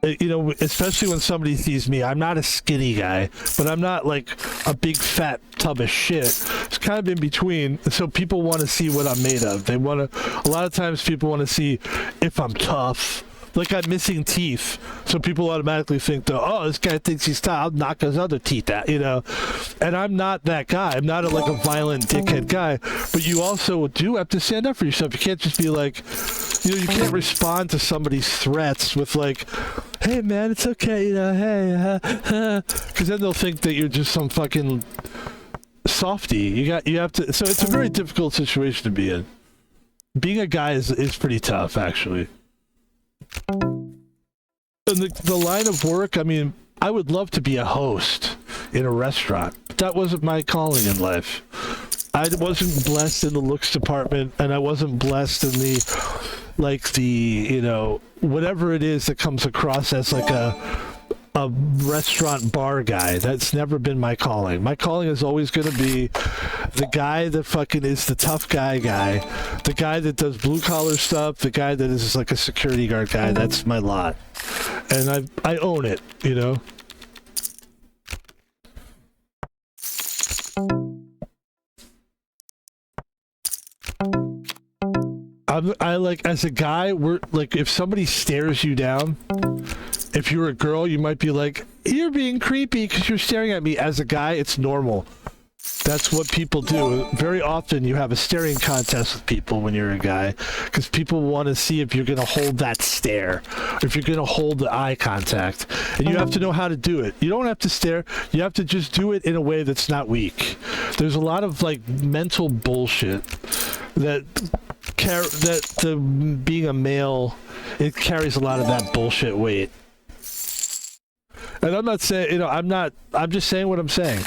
Speaker 1: Especially when somebody sees me, I'm not a skinny guy, but I'm not like a big fat tub of shit. It's kind of in between. So people want to see what I'm made of. A lot of times people want to see if I'm tough. Like I'm missing teeth. So people automatically think, this guy thinks he's tough. I'll knock his other teeth out, And I'm not that guy. I'm not like a violent dickhead guy. But you also do have to stand up for yourself. You can't just be like, you can't respond to somebody's threats with like, hey man, it's okay, hey, because then they'll think that you're just some fucking softy. You have to. So it's a very difficult situation to be in. Being a guy is pretty tough, actually. And the line of work, I mean, I would love to be a host in a restaurant. That wasn't my calling in life. I wasn't blessed in the looks department, and I wasn't blessed in whatever it is that comes across as like a restaurant bar guy. That's never been my calling. My calling is always going to be the guy that fucking is the tough guy, the guy that does blue collar stuff, the guy that is like a security guard guy. That's my lot, and I own it. I like, as a guy, we're like, if somebody stares you down, if you're a girl, you might be like, you're being creepy because you're staring at me. As a guy, it's normal. That's what people do. Very often you have a staring contest with people when you're a guy, because people want to see if you're going to hold that stare, or if you're going to hold the eye contact. And you have to know how to do it. You don't have to stare. You have to just do it in a way that's not weak. There's a lot of like mental bullshit that being a male, it carries a lot of that bullshit weight. And I'm not saying, I'm just saying what I'm saying.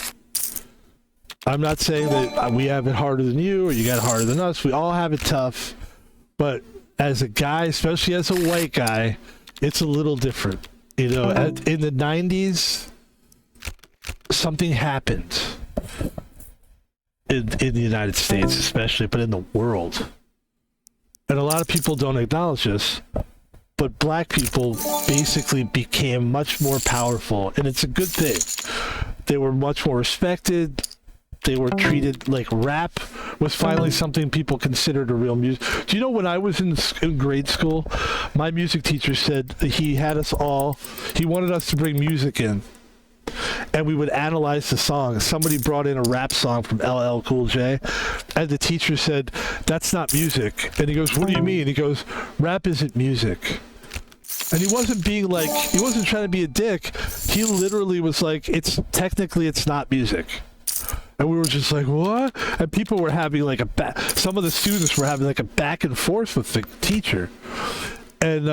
Speaker 1: I'm not saying that we have it harder than you or you got it harder than us. We all have it tough. But as a guy, especially as a white guy, it's a little different. In the 90s, something happened in the United States especially, but in the world. And a lot of people don't acknowledge this, but black people basically became much more powerful, and it's a good thing. They were much more respected. They were treated like rap was finally something people considered a real music. Do you know, when I was in grade school, my music teacher said he wanted us to bring music in. and we would analyze the song. Somebody brought in a rap song from LL Cool J, and the teacher said, "That's not music." And he goes, "What do you mean?" He goes, "Rap isn't music." And he wasn't being like, he wasn't trying to be a dick. He literally was like, technically it's not music. And we were just like, what? And people were having like some of the students were having like a back and forth with the teacher. And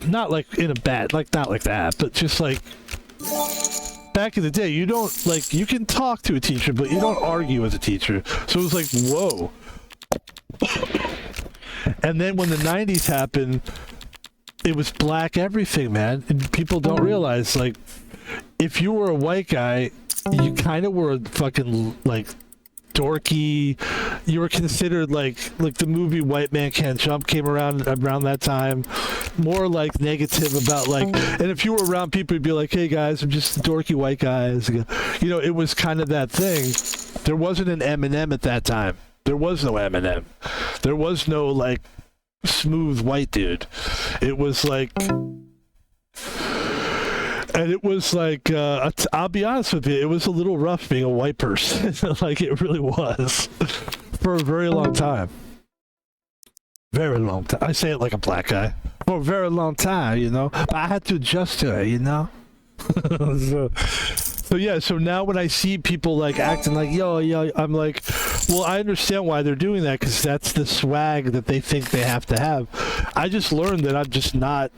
Speaker 1: not like in a bad, like not like that, but just like back in the day, you don't like, you can talk to a teacher, but you don't argue with a teacher. So it was like, whoa. And then when the 90s happened, it was black everything, man. And people don't realize, like, if you were a white guy, you kind of were a fucking, like, dorky. You were considered, like the movie White Man Can't Jump came around that time. More, like, negative about, like, and if you were around people, you'd be like, hey, guys, I'm just dorky white guys. You know, it was kind of that thing. There wasn't an Eminem at that time. There was no Eminem. There was no, like, smooth white dude. It was like, and it was like, I'll be honest with you, it was a little rough being a white person. Like, it really was for a very long time. Very long time. I say it like a black guy. For a very long time, you know, but I had to adjust to it, you know. So yeah, so now when I see people like acting like, yo, I'm like, well, I understand why they're doing that, because that's the swag that they think they have to have. I just learned that I'm just not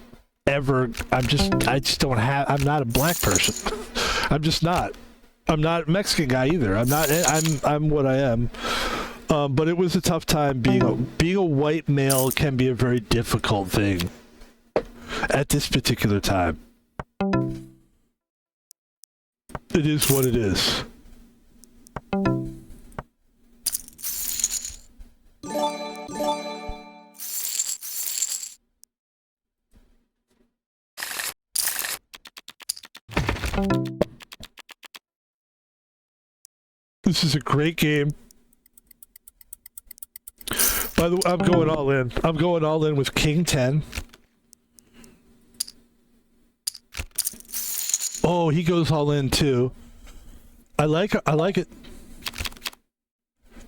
Speaker 1: ever, I just don't have, I'm not a black person. I'm just not. I'm not a Mexican guy either. I'm what I am. But it was a tough time being a white male can be a very difficult thing at this particular time. It is what it is. This is a great game. By the way, I'm going all in. I'm going all in with King 10. Oh, he goes all in too. I like it.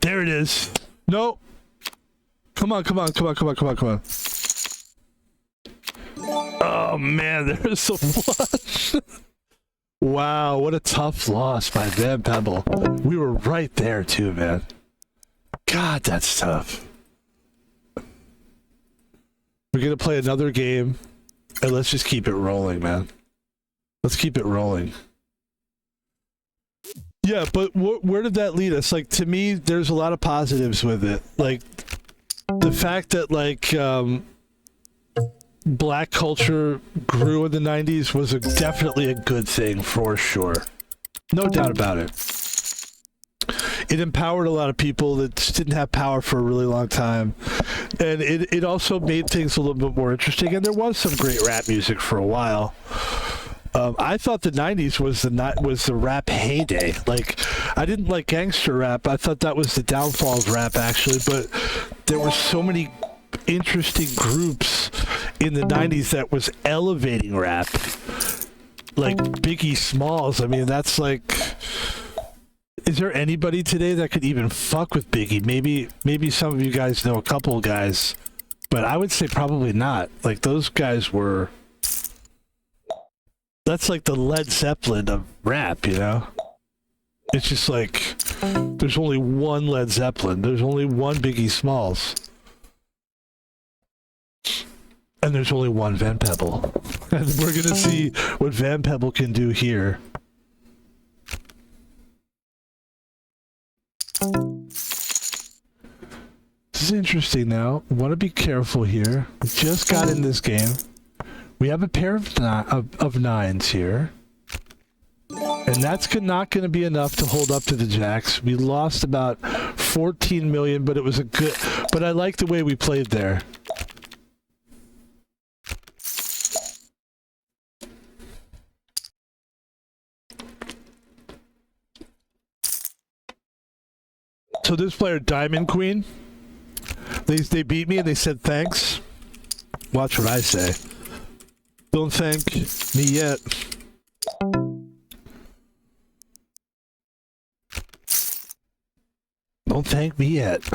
Speaker 1: There it is. No. Come on. Oh man, there's so much. Wow, what a tough loss by them, Pebble. We were right there too, man. God, that's tough. We're gonna play another game, and let's just keep it rolling, man. Let's keep it rolling. Yeah, but where did that lead us? Like, to me, there's a lot of positives with it. Like, the fact that, like, black culture grew in the 90s was definitely a good thing, for sure. No doubt about it. It empowered a lot of people that just didn't have power for a really long time. And it also made things a little bit more interesting. And there was some great rap music for a while. I thought the 90s was the rap heyday. Like, I didn't like gangster rap. I thought that was the downfall of rap, actually. But there were so many interesting groups in the 90s that was elevating rap. Like Biggie Smalls. I mean, that's like... Is there anybody today that could even fuck with Biggie? Maybe some of you guys know a couple of guys. But I would say probably not. Like, those guys were... That's like the Led Zeppelin of rap, you know? It's just like, there's only one Led Zeppelin. There's only one Biggie Smalls. And there's only one Van Pebble. And we're going to see what Van Pebble can do here. This is interesting now. Want to be careful here. We just got in this game. We have a pair of nines here. And that's not going to be enough to hold up to the jacks. We lost about 14 million, but it was a good... But I like the way we played there. So this player, Diamond Queen, they beat me and they said thanks. Watch what I say. Don't thank me yet. Don't thank me yet.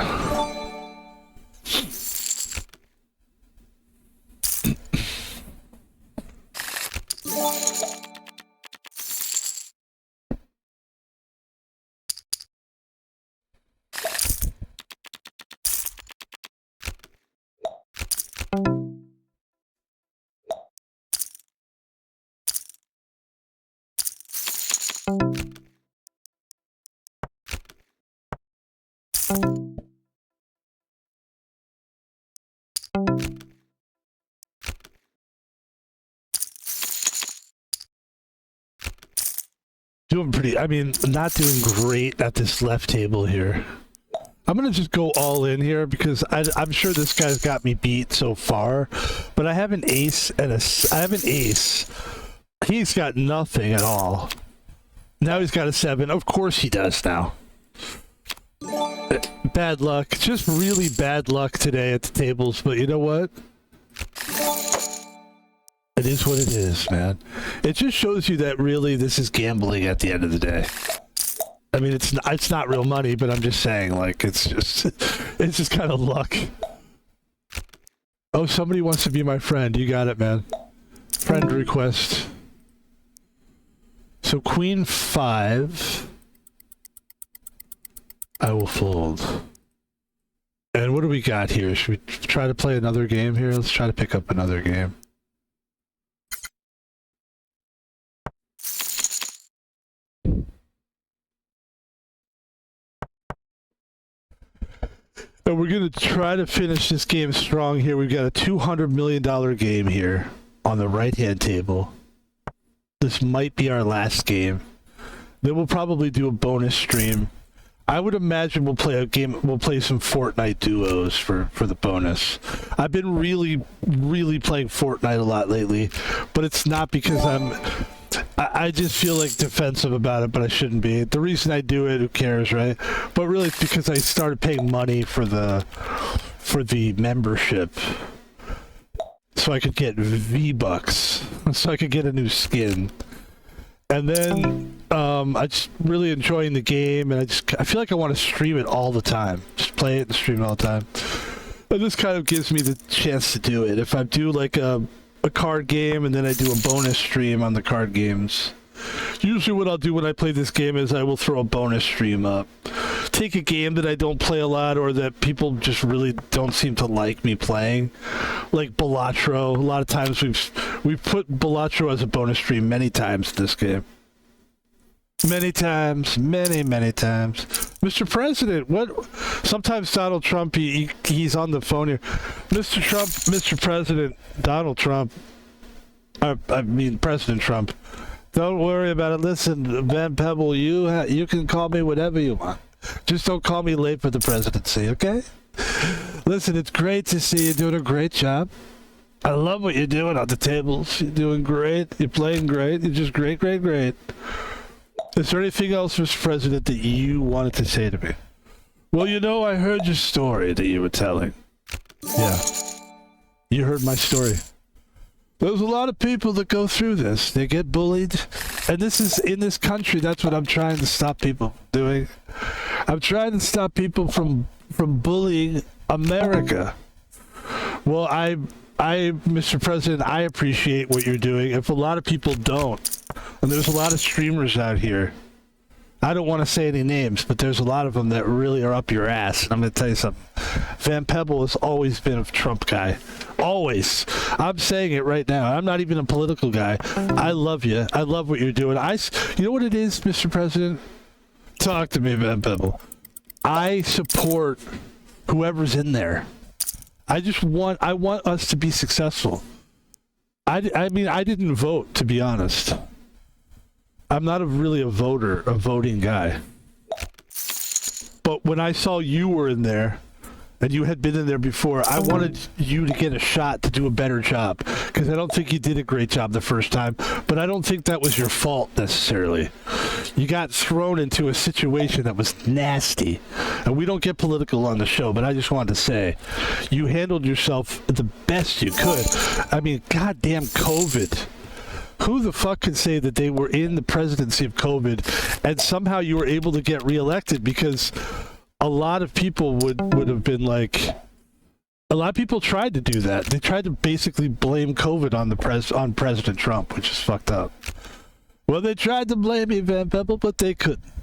Speaker 1: Doing pretty, I mean, not doing great at this left table here. I'm going to just go all in here because I'm sure this guy's got me beat so far, but I have an ace and I have an ace. He's got nothing at all. Now he's got a 7. Of course he does now. Bad luck. Just really bad luck today at the tables, but you know what? It is what it is, man. It just shows you that really this is gambling at the end of the day. I mean, it's not real money, but I'm just saying, like, it's just kind of luck. Oh, somebody wants to be my friend. You got it, man. Friend request. So Queen 5. I will fold. And what do we got here? Should we try to play another game here? Let's try to pick up another game. And we're going to try to finish this game strong here. We've got a $200 million game here on the right-hand table. This might be our last game. Then we'll probably do a bonus stream. I would imagine we'll play a game. We'll play some Fortnite Duos for the bonus. I've been really playing Fortnite a lot lately, but it's not because I just feel like defensive about it, but I shouldn't be. The reason I do it, who cares, right? But really it's because I started paying money for the membership. So I could get V-Bucks. So I could get a new skin. And then I just really enjoying the game, and I feel like I want to stream it all the time. Just play it and stream it all the time. And this kind of gives me the chance to do it. If I do like a card game and then I do a bonus stream on the card games. Usually what I'll do when I play this game is I will throw a bonus stream up. Take a game that I don't play a lot or that people just really don't seem to like me playing. Like Balatro. A lot of times we've put Balatro as a bonus stream many times in this game. Many times. Many times. Mr. President, what? Sometimes Donald Trump, he's on the phone here. Mr. Trump, Mr. President, Donald Trump. I mean, President Trump. Don't worry about it. Listen, Van Pebble, you can call me whatever you want. Just don't call me late for the presidency, okay? Listen, it's great to see you doing a great job. I love what you're doing on the tables. You're doing great. You're playing great. You're just great. Is there anything else, Mr. President, that you wanted to say to me? Well, you know, I heard your story that you were telling. Yeah. You heard my story. There's a lot of people that go through this. They get bullied. And this is, in this country, that's what I'm trying to stop people doing. I'm trying to stop people from bullying America. Well, Mr. President, I appreciate what you're doing. If a lot of people don't, and there's a lot of streamers out here, I don't want to say any names, but there's a lot of them that really are up your ass. And I'm going to tell you something. Van Pebble has always been a Trump guy. Always. I'm saying it right now. I'm not even a political guy. I love you. I love what you're doing. You know what it is, Mr. President? Talk to me, Van Pebble. I support whoever's in there. I want us to be successful. I mean, I didn't vote, to be honest. I'm not really a voting guy. But when I saw you were in there, and you had been in there before, I wanted you to get a shot to do a better job. Because I don't think you did a great job the first time, but I don't think that was your fault necessarily. You got thrown into a situation that was nasty. And we don't get political on the show, but I just wanted to say, you handled yourself the best you could. I mean, goddamn COVID. Who the fuck can say that they were in the presidency of COVID and somehow you were able to get reelected? Because a lot of people would have been like, a lot of people tried to do that. They tried to basically blame COVID on President Trump, which is fucked up. Well, they tried to blame me, Van Pebble, but they couldn't.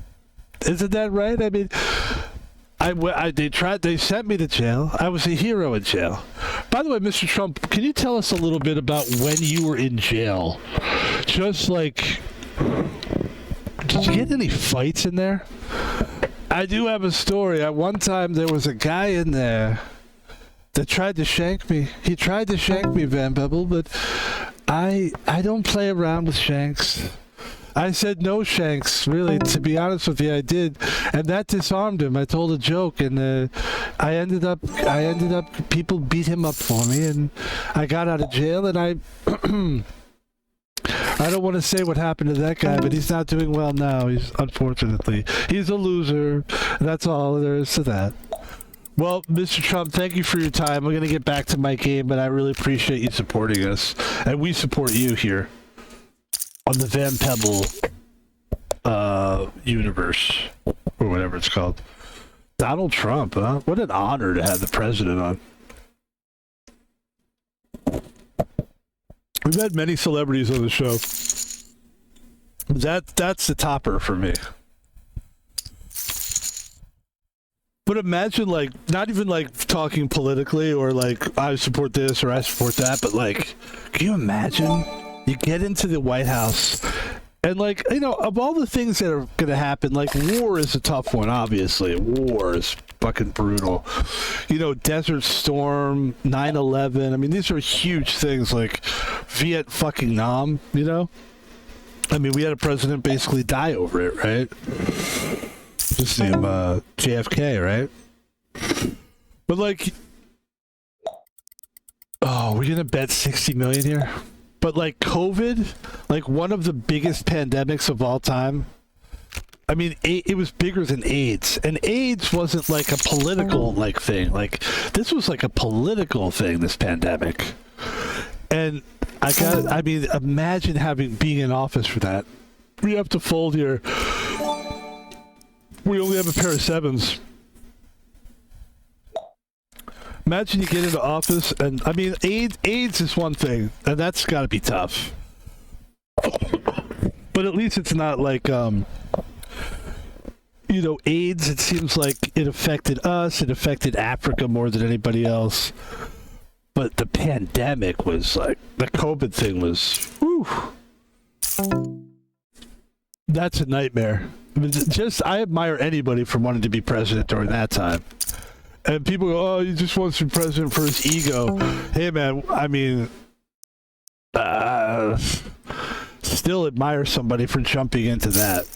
Speaker 1: Isn't that right? I mean, they sent me to jail. I was a hero in jail. By the way, Mr. Trump, can you tell us a little bit about when you were in jail? Just like, did you get any fights in there? I do have a story. At one time, there was a guy in there that tried to shank me. He tried to shank me, Van Pebble, but I don't play around with shanks. I said no shanks, really. To be honest with you, I did, and that disarmed him. I told a joke, and I ended up. People beat him up for me, and I got out of jail. And I don't want to say what happened to that guy, but he's not doing well now. Unfortunately, he's a loser. That's all there is to that. Well, Mr. Trump, thank you for your time. I'm going to get back to my game, but I really appreciate you supporting us, and we support you here on the Van Pebble universe, or whatever it's called. Donald Trump, huh? What an honor to have the president on. We've had many celebrities on the show. That's the topper for me. But imagine, like, not even like talking politically or like I support this or I support that, but like, can you imagine? You get into the White House, and like, you know, of all the things that are going to happen, like war is a tough one, obviously. War is fucking brutal. You know, Desert Storm, 9/11. I mean, these are huge things, like Viet fucking Nam, you know? I mean, we had a president basically die over it, right? Just name JFK, right? But like, oh, we're going to bet 60 million here? But like COVID, like one of the biggest pandemics of all time. I mean, it was bigger than AIDS, and AIDS wasn't like a political like thing. Like this was like a political thing. This pandemic, and I mean, imagine being in office for that. We have to fold here. We only have a pair of sevens. Imagine you get into office, and I mean, AIDS is one thing, and that's got to be tough. But at least it's not like, you know, AIDS. It seems like it affected us. It affected Africa more than anybody else. But the pandemic was like, the COVID thing was, whew. That's a nightmare. I mean, I admire anybody for wanting to be president during that time. And people go, oh, he just wants to be president for his ego. Hey, man, I mean, still admire somebody for jumping into that.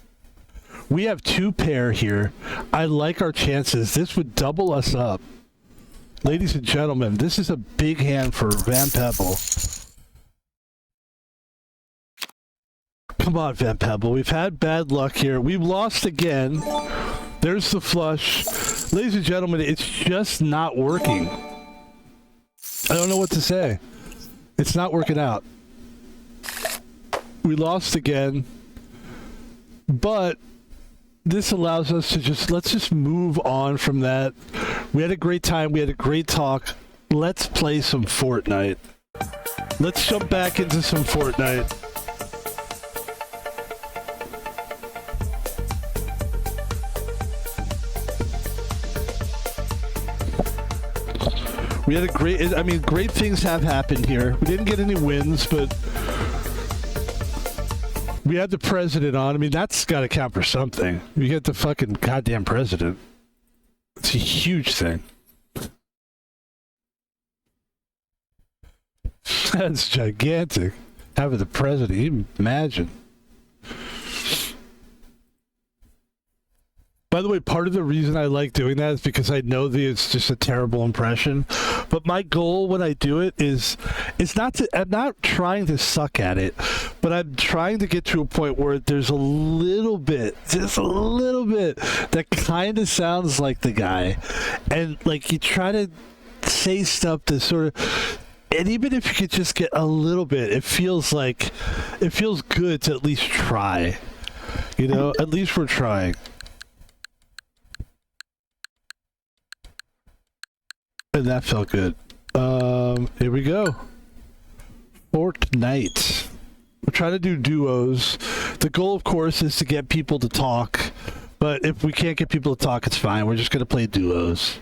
Speaker 1: We have two pair here. I like our chances. This would double us up. Ladies and gentlemen, this is a big hand for Van Pebble. Come on, Van Pebble. We've had bad luck here. We've lost again. There's the flush. Ladies and gentlemen, it's just not working. I don't know what to say. It's not working out. We lost again. But this allows us to let's just move on from that. We had a great time. We had a great talk. Let's play some Fortnite. Let's jump back into some Fortnite. We had great things have happened here. We didn't get any wins, but we had the president on. I mean, that's got to count for something. You get the fucking goddamn president. It's a huge thing. That's gigantic. Having the president, you imagine. By the way, part of the reason I like doing that is because I know that it's just a terrible impression. But my goal when I do it is, I'm not trying to suck at it, but I'm trying to get to a point where there's just a little bit that kind of sounds like the guy. And like you try to say stuff to sort of, and even if you could just get a little bit, it feels good to at least try. You know, at least we're trying. And that felt good. Here we go. Fortnite. We're trying to do duos. The goal, of course, is to get people to talk. But if we can't get people to talk, it's fine. We're just going to play duos.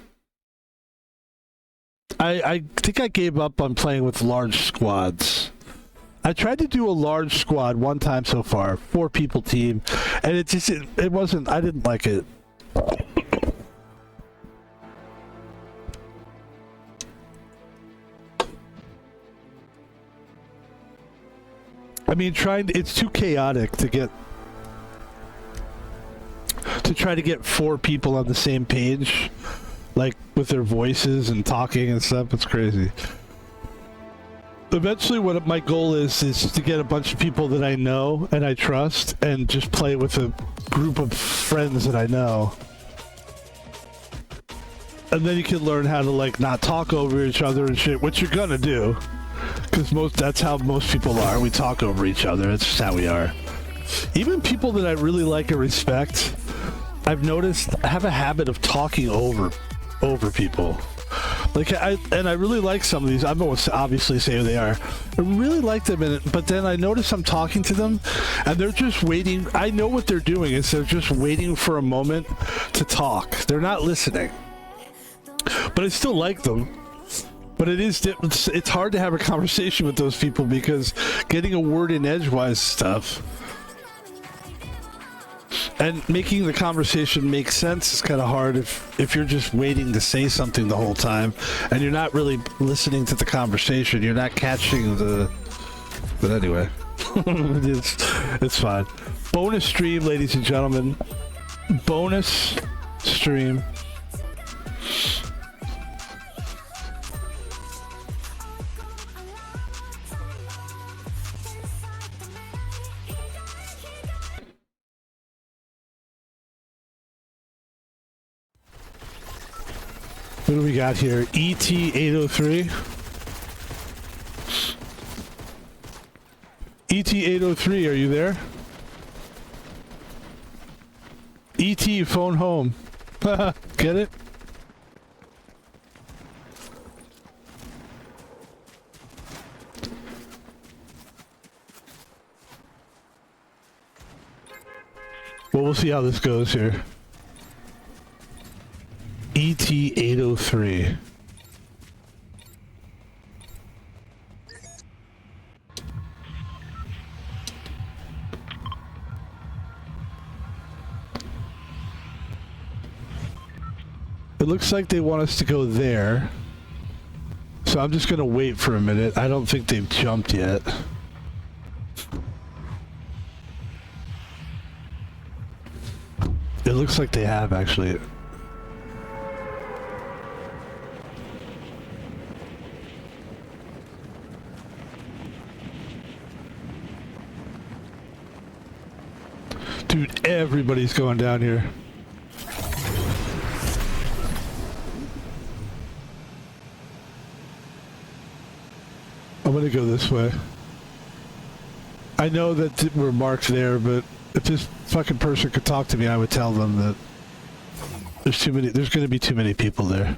Speaker 1: I think I gave up on playing with large squads. I tried to do a large squad one time so far, 4-people team, and it wasn't, I didn't like it. I mean, it's too chaotic to try to get 4 people on the same page, like with their voices and talking and stuff. It's crazy. Eventually, what my goal is to get a bunch of people that I know and I trust and just play with a group of friends that I know. And then you can learn how to, like, not talk over each other and shit, which you're gonna do. Because that's how most people are. We talk over each other. It's just how we are. Even people that I really like and respect, I've noticed have a habit of talking over people. Like, I really like some of these. I won't obviously say who they are. I really like them in it, but then I notice I'm talking to them, and they're just waiting. I know what they're doing is they're just waiting for a moment to talk. They're not listening. But I still like them. But it's hard to have a conversation with those people because getting a word in edgewise stuff and making the conversation make sense is kind of hard if you're just waiting to say something the whole time and you're not really listening to the conversation. You're not catching the... But anyway, it's fine. Bonus stream, ladies and gentlemen. Bonus stream. What do we got here? ET803. ET803, are you there? ET, phone home. Get it? Well, we'll see how this goes here. ET803. It looks like they want us to go there. So I'm just gonna wait for a minute. I don't think they've jumped yet. It looks like they have, actually. Dude, everybody's going down here. I'm gonna go this way. I know that we're marked there, but if this fucking person could talk to me, I would tell them that there's gonna be too many people there.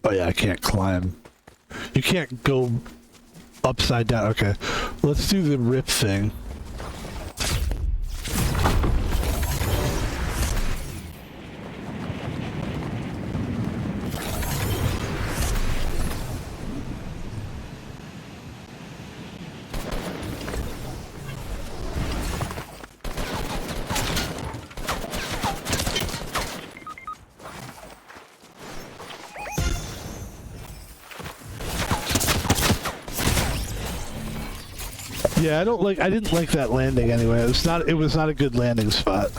Speaker 1: Oh yeah, I can't climb. You can't go upside down. Okay, let's do the rip thing. Yeah, I didn't like that landing anyway. It was not a good landing spot.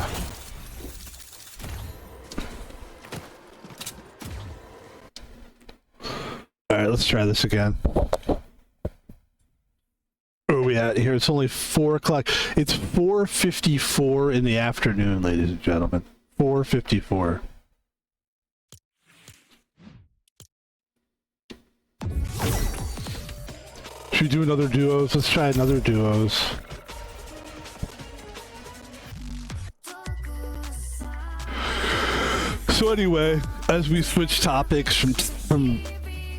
Speaker 1: Alright, let's try this again. Where are we at here? It's only 4 o'clock. It's 4:54 in the afternoon, ladies and gentlemen. 4:54. Should we do another duos? Let's try another duos. So anyway, as we switch topics from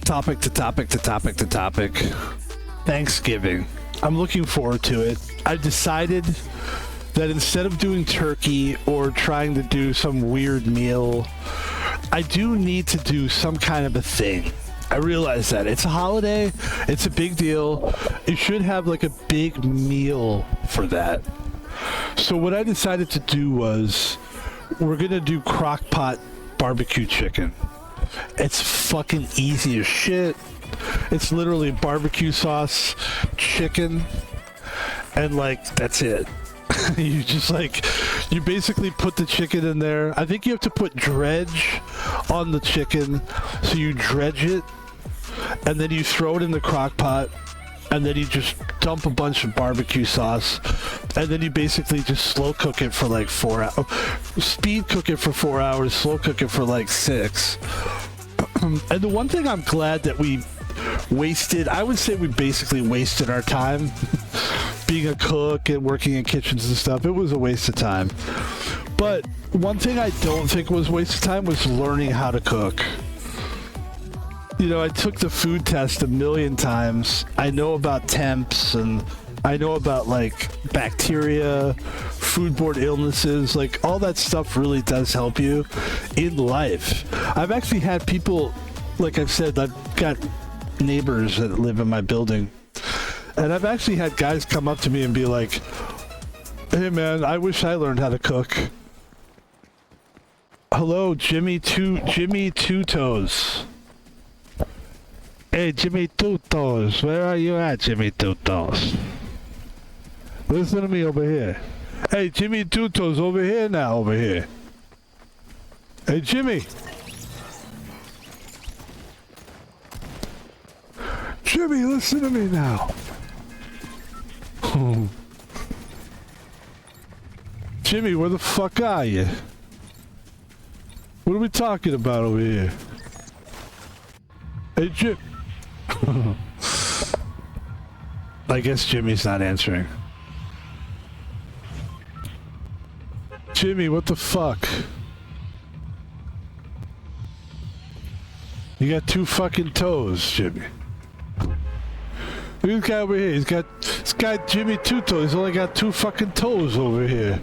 Speaker 1: topic to topic to topic to topic, Thanksgiving. I'm looking forward to it. I've decided that instead of doing turkey or trying to do some weird meal, I do need to do some kind of a thing. I realize that it's a holiday, it's a big deal. You should have like a big meal for that. So what I decided to do was, we're gonna do crock pot barbecue chicken. It's fucking easy as shit. It's literally barbecue sauce, chicken, and like, that's it. You just like, you basically put the chicken in there. I think you have to put dredge on the chicken, so you dredge it, and then you throw it in the crock pot, and then you just dump a bunch of barbecue sauce, and then you basically just slow cook it for like 4 hours. Speed cook it for 4 hours, slow cook it for like 6. And the one thing I'm glad that we wasted, I would say we basically wasted our time being a cook and working in kitchens and stuff. It was a waste of time. But one thing I don't think was a waste of time was learning how to cook. You know, I took the food test a million times. I know about temps, and I know about like bacteria, foodborne illnesses, like all that stuff really does help you in life. I've actually had people, like I've said, I've got neighbors that live in my building, and I've actually had guys come up to me and be like, "Hey man, I wish I learned how to cook." Hello, Jimmy Two Toes. Hey, Jimmy Two Toes, where are you at, Jimmy Two Toes? Listen to me over here. Hey, Jimmy Two Toes, over here now, over here. Hey, Jimmy. Jimmy, listen to me now. Jimmy, where the fuck are you? What are we talking about over here? Hey, Jim. I guess Jimmy's not answering. Jimmy, what the fuck? You got 2 fucking toes, Jimmy. Look at this guy over here. This guy Jimmy Two Toes. He's only got 2 fucking toes over here.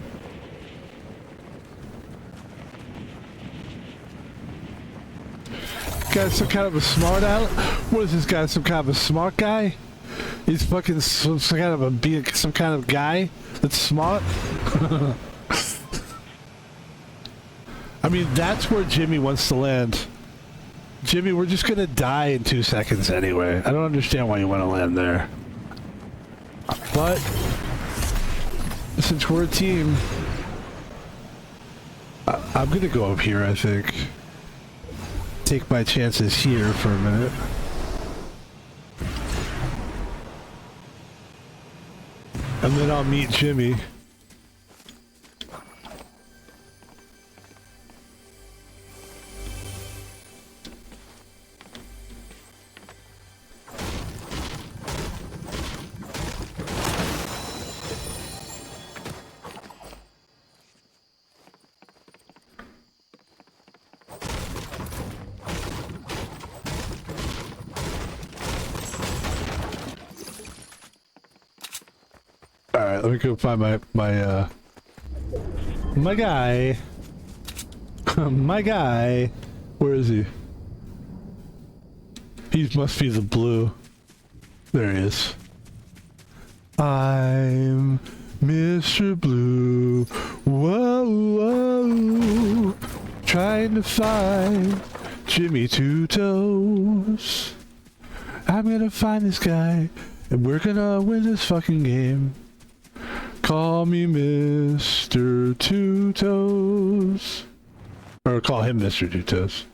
Speaker 1: Guy's some kind of a smart aleck. What is this guy? Some kind of a smart guy? He's fucking some kind of guy that's smart. I mean, that's where Jimmy wants to land. Jimmy, we're just gonna die in 2 seconds anyway. I don't understand why you want to land there. But since we're a team, I'm gonna go up here, I think. Take my chances here for a minute. And then I'll meet Jimmy. Alright, let me go find my guy. My guy. Where is he? He must be the blue. There he is. I'm Mr. Blue. Whoa, whoa. Trying to find Jimmy Two Toes. I'm gonna find this guy, and we're gonna win this fucking game. Call me Mr. Two Toes. Or call him Mr. Two Toes.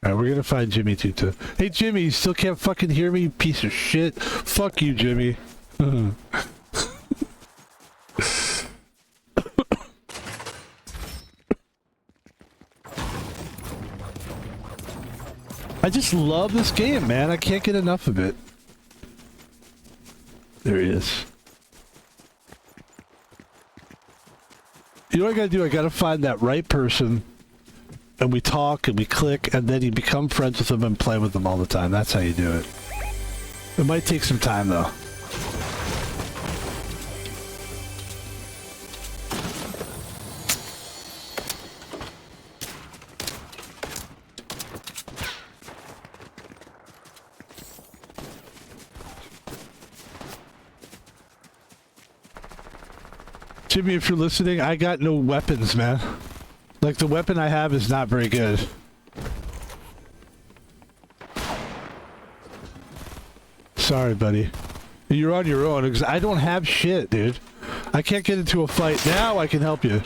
Speaker 1: Alright, we're gonna find Jimmy Two Toes. Hey Jimmy, you still can't fucking hear me, you piece of shit? Fuck you, Jimmy. I just love this game, man. I can't get enough of it. There he is. You know what I gotta do? I gotta find that right person and we talk and we click, and then you become friends with them and play with them all the time. That's how you do it. It might take some time though. Jimmy, if you're listening, I got no weapons, man. Like, the weapon I have is not very good. Sorry, buddy. You're on your own, because I don't have shit, dude. I can't get into a fight. Now I can help you.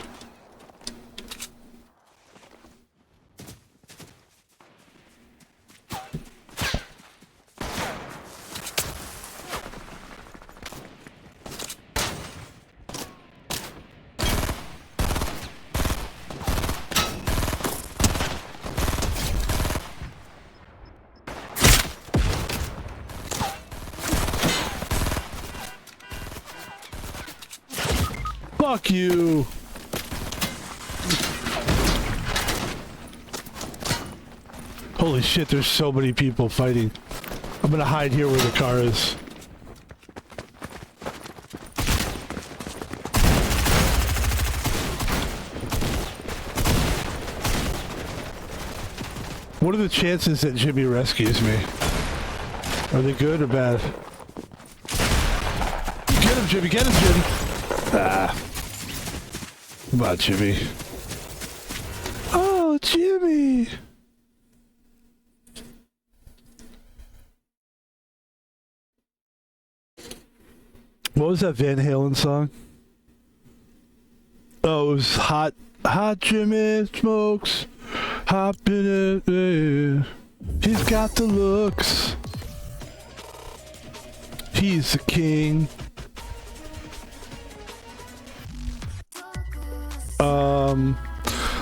Speaker 1: Fuck you! Holy shit, there's so many people fighting. I'm gonna hide here where the car is. What are the chances that Jimmy rescues me? Are they good or bad? Get him, Jimmy! Get him, Jimmy! Ah. Come on, Jimmy. Oh, Jimmy! What was that Van Halen song? Oh, it was Hot Jimmy Smokes. Hop in it, yeah. He's got the looks. He's the king.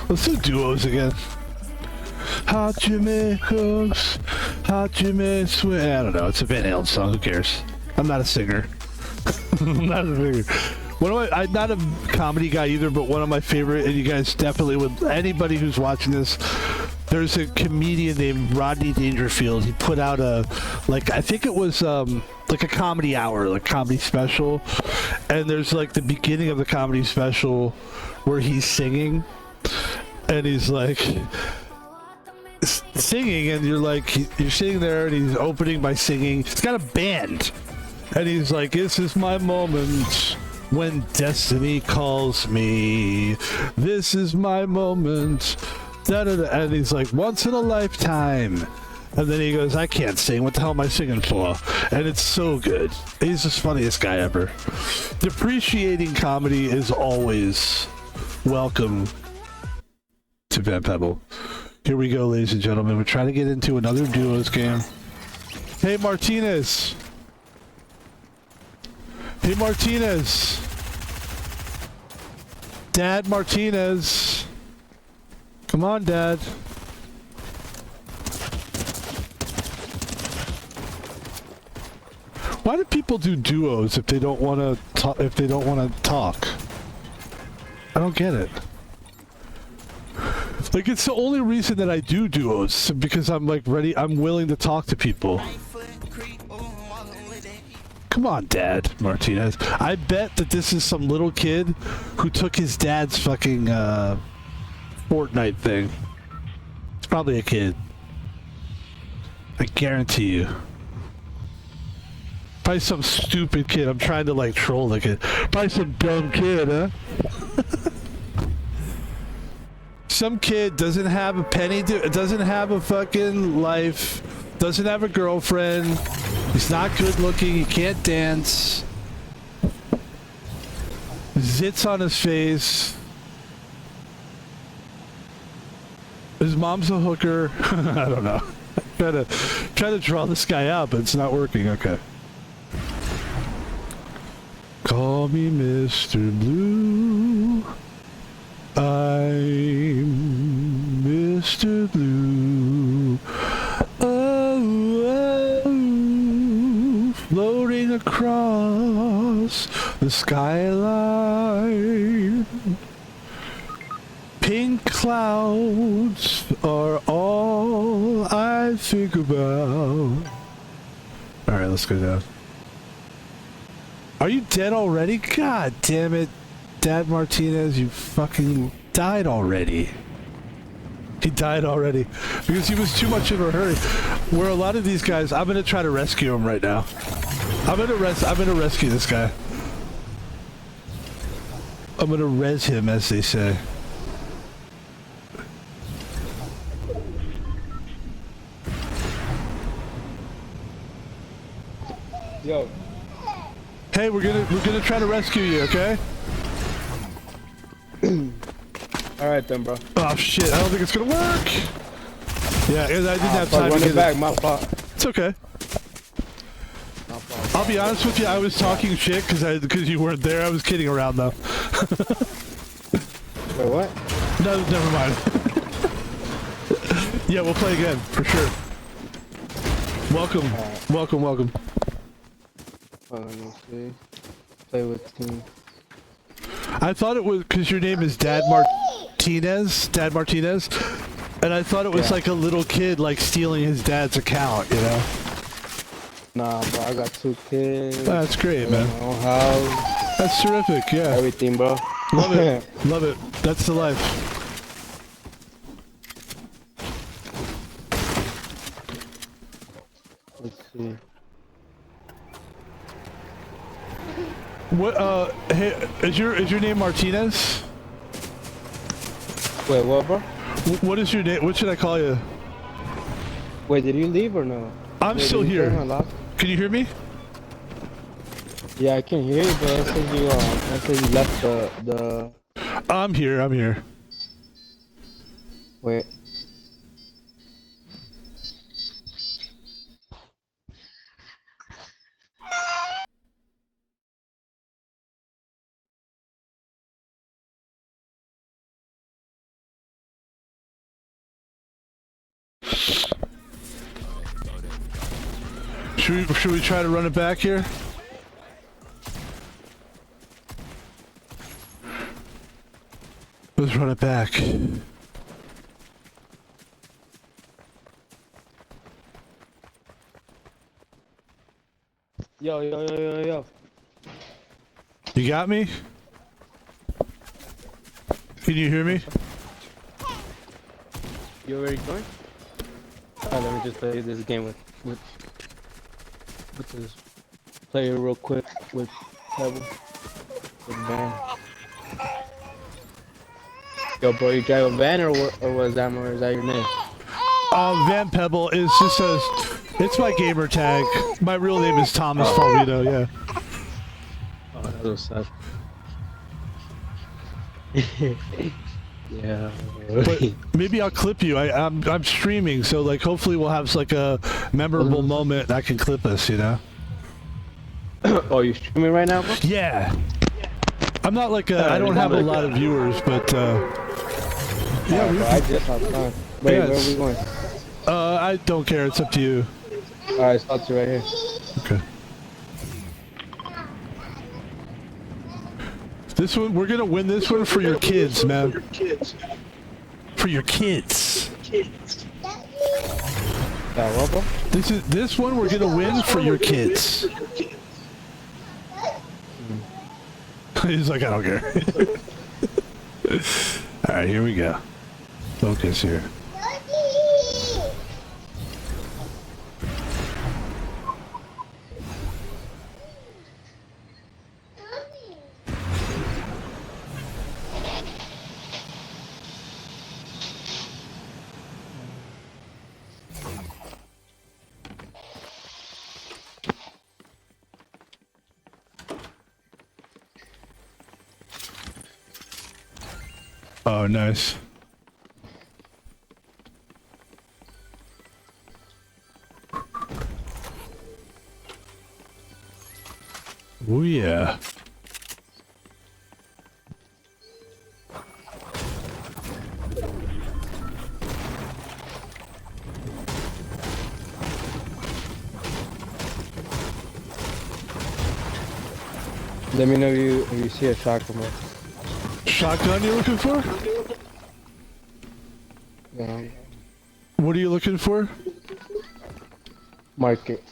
Speaker 1: Let's do duos again. Hot Jimmy Hooks, Hot Jimmy Swing. I don't know, it's a Van Halen song, who cares? I'm not a singer. I'm not a singer. I'm not a comedy guy either, but one of my favorite, and you guys definitely would, anybody who's watching this, there's a comedian named Rodney Dangerfield. He put out a, like, I think it was, like a comedy hour, like comedy special. And there's like the beginning of the comedy special where he's singing. And he's like singing, and you're like, you're sitting there, and he's opening by singing. He's got a band. And he's like, this is my moment when destiny calls me. This is my moment. Da, da, da. And he's like, once in a lifetime. And then he goes, I can't sing. What the hell am I singing for? And it's so good. He's the funniest guy ever. Depreciating comedy is always welcome to Van Pebble. Here we go, ladies and gentlemen. We're trying to get into another duos game. Hey, Martinez. Hey, Martinez. Dad Martinez. Come on, Dad. Why do people do duos if they don't want to talk? If they don't want to talk, I don't get it. Like, it's the only reason that I do duos, because I'm like ready. I'm willing to talk to people. Come on, Dad Martinez. I bet that this is some little kid who took his dad's fucking Fortnite thing. It's probably a kid. I guarantee you. Probably some stupid kid. I'm trying to like troll the kid. Probably some dumb kid, huh? Some kid doesn't have a penny, doesn't have a fucking life, doesn't have a girlfriend, he's not good looking, he can't dance, zits on his face, his mom's a hooker. I don't know. Try to draw this guy out, but it's not working. Okay. Call me Mr. Blue. I'm Mr. Blue. Oh, oh, floating across the skyline. Pink clouds are all I think about. Alright, let's go down. Are you dead already? God damn it. Dad Martinez, you fucking died already. He died already. Because he was too much in a hurry. Where a lot of these guys, I'm gonna try to rescue him right now. I'm gonna rescue this guy. I'm gonna res him, as they say.
Speaker 2: Yo.
Speaker 1: Hey, we're gonna try to rescue you, okay?
Speaker 2: Alright then, bro.
Speaker 1: Oh shit, I don't think it's gonna work! Yeah, I didn't have time to
Speaker 2: run
Speaker 1: get
Speaker 2: it back, my fault.
Speaker 1: It's okay. I'll be honest with you, I was talking shit because you weren't there. I was kidding around though.
Speaker 2: Wait, what?
Speaker 1: No, never mind. Yeah, we'll play again, for sure. Welcome, welcome.
Speaker 2: Let me see. Play with team.
Speaker 1: I thought it was because your name is Dad Martinez, and I thought it was like a little kid like stealing his dad's account, you know?
Speaker 2: Nah, bro, I got 2 kids.
Speaker 1: Oh, that's great, man.
Speaker 2: My own house.
Speaker 1: That's terrific, yeah.
Speaker 2: Everything, bro.
Speaker 1: Love it, love it. That's the life.
Speaker 2: Let's see.
Speaker 1: What? Hey, is your name Martinez?
Speaker 2: Wait, what, bro?
Speaker 1: What is your name? What should I call you?
Speaker 2: Wait, did you leave or no?
Speaker 1: I'm still here. Can you hear me?
Speaker 2: Yeah, I can hear you, but it says you left the.
Speaker 1: I'm here.
Speaker 2: Wait.
Speaker 1: Should we try to run it back here? Let's run it back.
Speaker 2: Yo.
Speaker 1: You got me? Can you hear me?
Speaker 2: You already going? Alright, let me just play this game with this player real quick with Pebble. With Van. Yo, bro, you drive a van or was that more? Is that your name?
Speaker 1: Van Pebble is just it's my gamer tag. My real name is Thomas Falvito, yeah.
Speaker 2: Oh, that was sad. Yeah.
Speaker 1: But maybe I'll clip you. I'm streaming, so like hopefully we'll have like a memorable moment that can clip us, you know?
Speaker 2: Oh, you streaming right now, bro?
Speaker 1: Yeah. I'm not like I don't have a lot of viewers, but yeah.
Speaker 2: Bro, I just have time. Wait, where are we going?
Speaker 1: I don't care. It's up to you.
Speaker 2: Alright, stop you right here.
Speaker 1: Okay. This one, we're gonna win this one for your kids, man. For your kids.
Speaker 2: Yeah, what, bro?
Speaker 1: This one we're gonna win for your kids. He's like, I don't care. All right, here we go. Focus here. Oh, nice. Oh, yeah.
Speaker 2: Let me know if you see a shotgun, bro.
Speaker 1: Shotgun you're looking for?
Speaker 2: Yeah.
Speaker 1: What are you looking for?
Speaker 2: Market.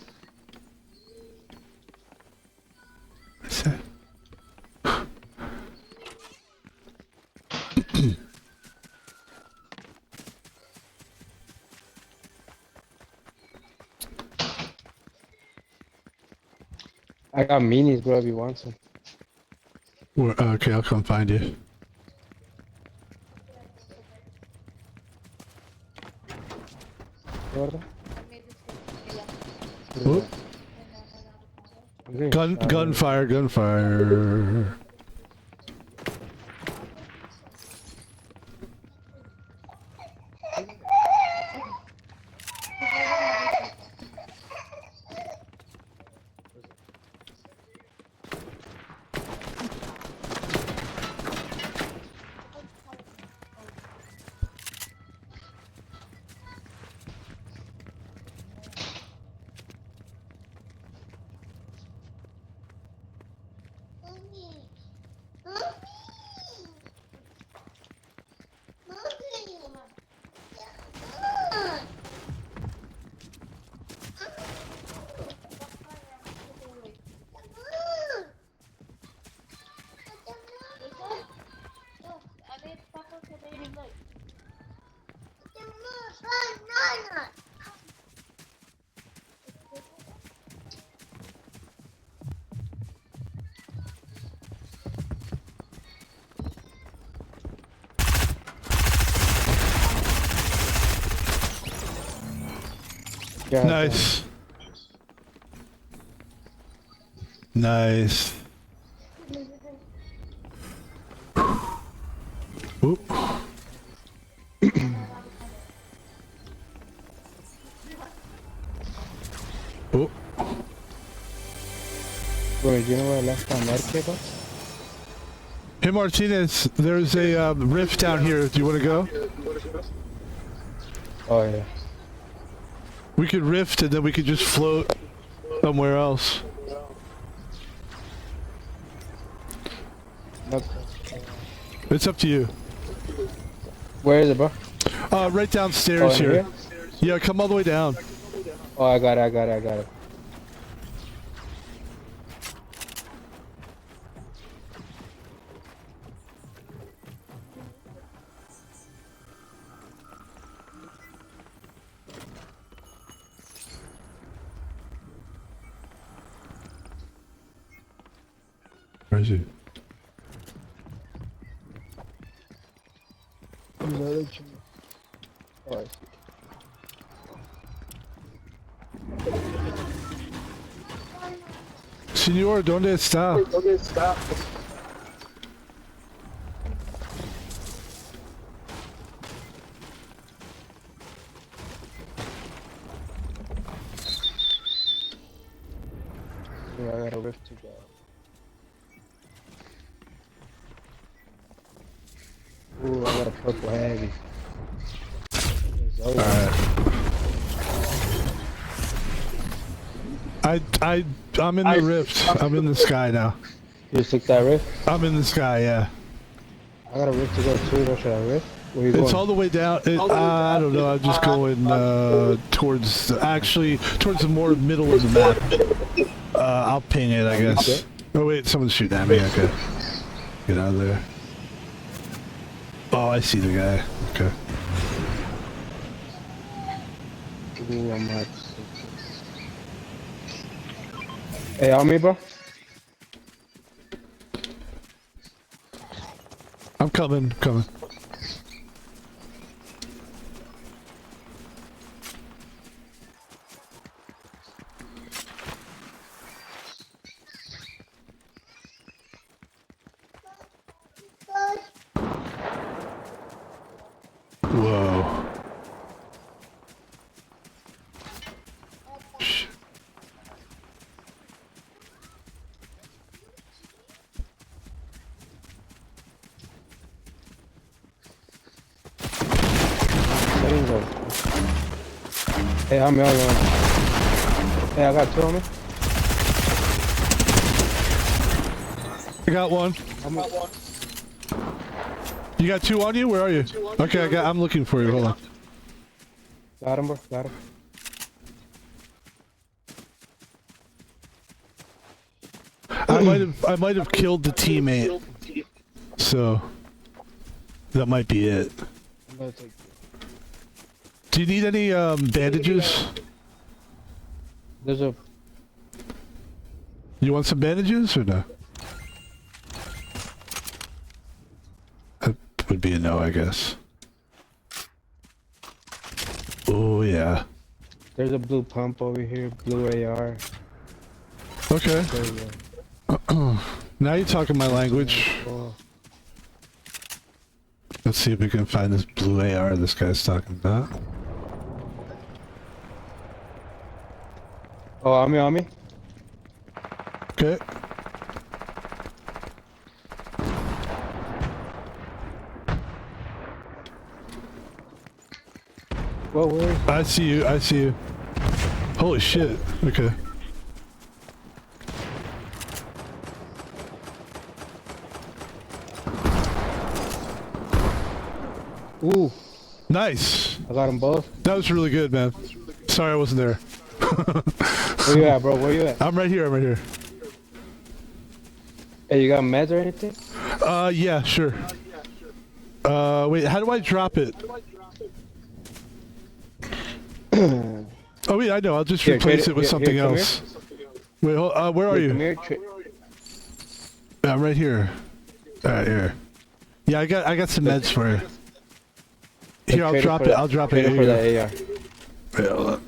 Speaker 1: What's that?
Speaker 2: I got minis, bro, if you want some.
Speaker 1: Okay, I'll come find you.
Speaker 2: ¿Verdad?
Speaker 1: Whoop. Gunfire, gunfire.
Speaker 2: Yeah,
Speaker 1: Nice. Nice. Oop. Oop.
Speaker 2: Bro, you know where I left my market, bro?
Speaker 1: Hey Martinez, there's a rift down here. Do you want to go?
Speaker 2: Oh, yeah.
Speaker 1: We could rift and then we could just float somewhere else.
Speaker 2: Okay.
Speaker 1: It's up to you.
Speaker 2: Where is it, bro?
Speaker 1: Right downstairs
Speaker 2: in
Speaker 1: here. Yeah, come all the way down.
Speaker 2: Oh, I got it.
Speaker 1: Where is he?
Speaker 2: Oh, I see.
Speaker 1: Señor, ¿dónde está?
Speaker 2: Yeah, I got a rift to go. Ooh, I got a purple heavy.
Speaker 1: Alright. I'm in the rift. I'm in the sky now.
Speaker 2: You just took that rift?
Speaker 1: I'm in the sky, yeah.
Speaker 2: I got a rift to go too, though. Should I rift? Where you
Speaker 1: It's
Speaker 2: going?
Speaker 1: all the way down. I don't know. I'm just going towards the more middle of the map. I'll ping it, I guess. Oh wait, someone's shooting at me. Okay, get out of there. Oh, I see the guy. Okay.
Speaker 2: Ooh, I'm not. Hey, on me, bro.
Speaker 1: I'm coming. Whoa. Shit.
Speaker 2: Settings are. Hey, I'm on. Hey, I got two on me.
Speaker 1: I got one.
Speaker 2: I'm on.
Speaker 1: You got 2 on you? Where are you? Okay, I'm looking for you. Hold on.
Speaker 2: Got him, bro. Got him.
Speaker 1: I might have killed the teammate. So that might be it.
Speaker 2: I'm gonna take.
Speaker 1: Do you need any bandages?
Speaker 2: There's a.
Speaker 1: You want some bandages or no? That would be a no, I guess. Oh yeah.
Speaker 2: There's a blue pump over here. Blue AR.
Speaker 1: Okay.
Speaker 2: There you go.
Speaker 1: Now you're talking my language.
Speaker 2: Oh.
Speaker 1: Let's see if we can find this blue AR this guy's talking about.
Speaker 2: Oh, on me.
Speaker 1: Okay.
Speaker 2: Whoa, where is
Speaker 1: I see you. I see you. Holy shit. Okay.
Speaker 2: Ooh,
Speaker 1: Nice.
Speaker 2: I got them both.
Speaker 1: That was really good, man. Sorry I wasn't there.
Speaker 2: Where you at, bro? Where you at?
Speaker 1: I'm right here. I'm right here.
Speaker 2: Hey, you got meds or anything?
Speaker 1: Yeah, sure. Wait, how do I drop it? Oh, yeah, I know. I'll just
Speaker 2: Here,
Speaker 1: replace
Speaker 2: trade
Speaker 1: it with
Speaker 2: here,
Speaker 1: something
Speaker 2: come
Speaker 1: else. Wait, where are
Speaker 2: Come
Speaker 1: you?
Speaker 2: here,
Speaker 1: I'm right here. Alright, here. Yeah, I got some meds for you. Here, I'll drop it. I'll drop it.
Speaker 2: for that AR.
Speaker 1: Wait, hold on.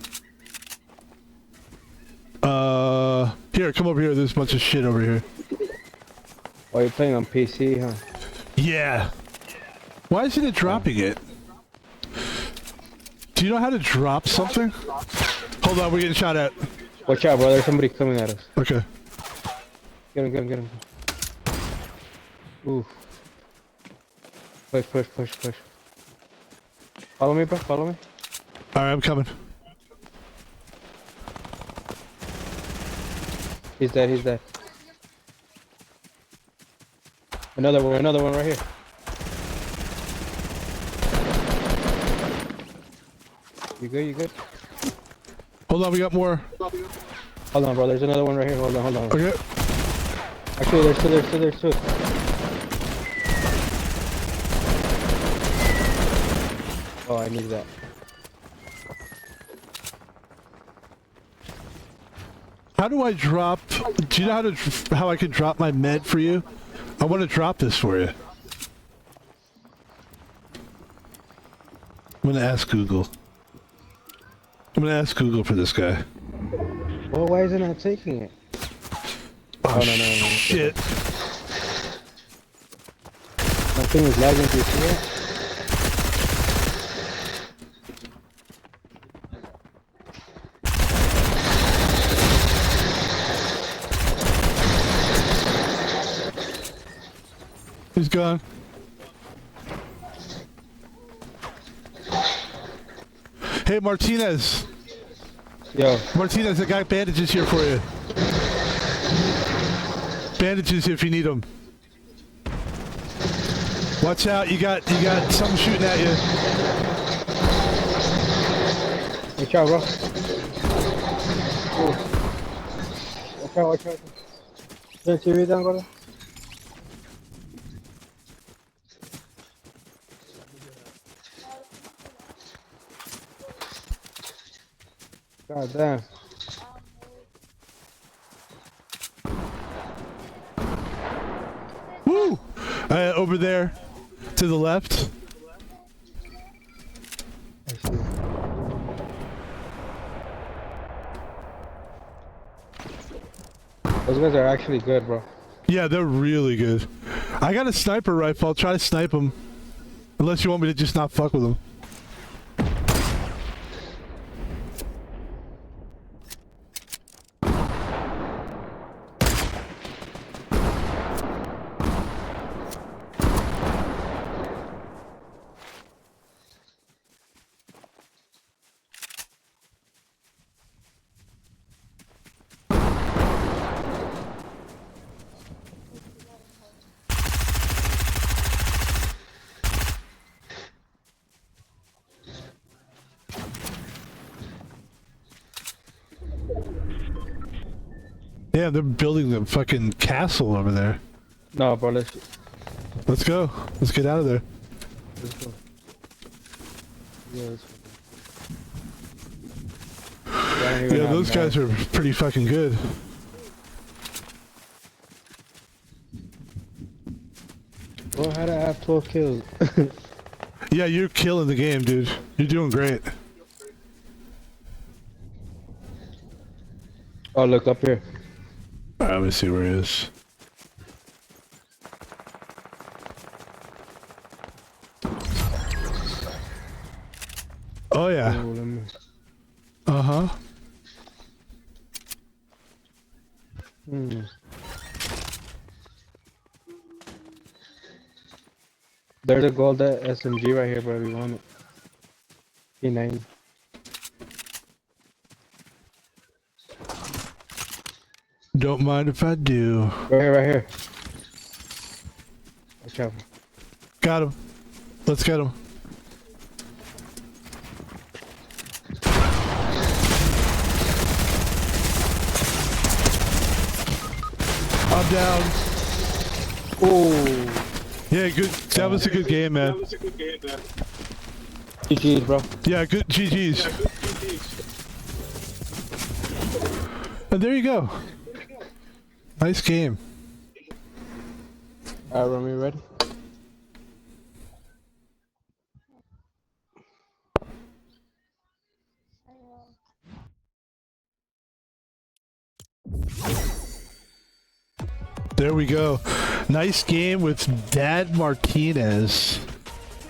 Speaker 1: Here, come over here. There's a bunch of shit over here.
Speaker 2: Oh, you're playing on PC, huh?
Speaker 1: Yeah. Why isn't it dropping it? Do you know how to drop something? Hold on, we're getting shot at.
Speaker 2: Watch out, bro. There's somebody coming at us.
Speaker 1: Okay.
Speaker 2: Get him, get him, get him. Ooh. Push, push, push, push. Follow me, bro. Follow me.
Speaker 1: Alright, I'm coming.
Speaker 2: He's dead, he's dead. Another one right here. You good, you good?
Speaker 1: Hold on, we got more.
Speaker 2: Hold on, bro. There's another one right here. Hold on, hold on.
Speaker 1: Okay.
Speaker 2: Actually, there's two. Oh, I need that.
Speaker 1: How do I drop? Do you know how I can drop my med for you? I want to drop this for you. I'm gonna ask Google. I'm gonna ask Google for this guy.
Speaker 2: Well, why isn't it taking it?
Speaker 1: Oh,
Speaker 2: no.
Speaker 1: Shit.
Speaker 2: My thing is lagging. Do you see it?
Speaker 1: He's gone. Hey, Martinez.
Speaker 2: Yo.
Speaker 1: Martinez, I got bandages here for you. Bandages if you need them. Watch out, you got something shooting at you.
Speaker 2: Watch out, bro. Ooh. Watch out. Turn TV down, brother. God damn.
Speaker 1: Woo! Over there, to the left.
Speaker 2: I see. Those guys are actually good, bro.
Speaker 1: Yeah, they're really good. I got a sniper rifle. I'll try to snipe them. Unless you want me to just not fuck with them. Yeah, they're building the fucking castle over there.
Speaker 2: No, bro,
Speaker 1: Let's go. Let's get out of there.
Speaker 2: let's go. Yeah, let's go.
Speaker 1: Yeah, those guys are pretty fucking good.
Speaker 2: Bro, how did I have 12 kills?
Speaker 1: Yeah, you're killing the game, dude. You're doing great.
Speaker 2: Oh, look up here.
Speaker 1: Alright, let me see where he is. Oh yeah.
Speaker 2: Oh, let me...
Speaker 1: Uh-huh.
Speaker 2: There's a gold SMG right here, bro. We want it. P9.
Speaker 1: Don't mind if I do.
Speaker 2: Right here, right here. Watch out.
Speaker 1: Got him. Let's get him. I'm down.
Speaker 2: Oh.
Speaker 1: Yeah, good. That was a good game, man.
Speaker 2: GG's, bro.
Speaker 1: Yeah, good GG's. And there you go. Nice game.
Speaker 2: Alright, Remy, ready?
Speaker 1: There we go. Nice game with Dad Martinez.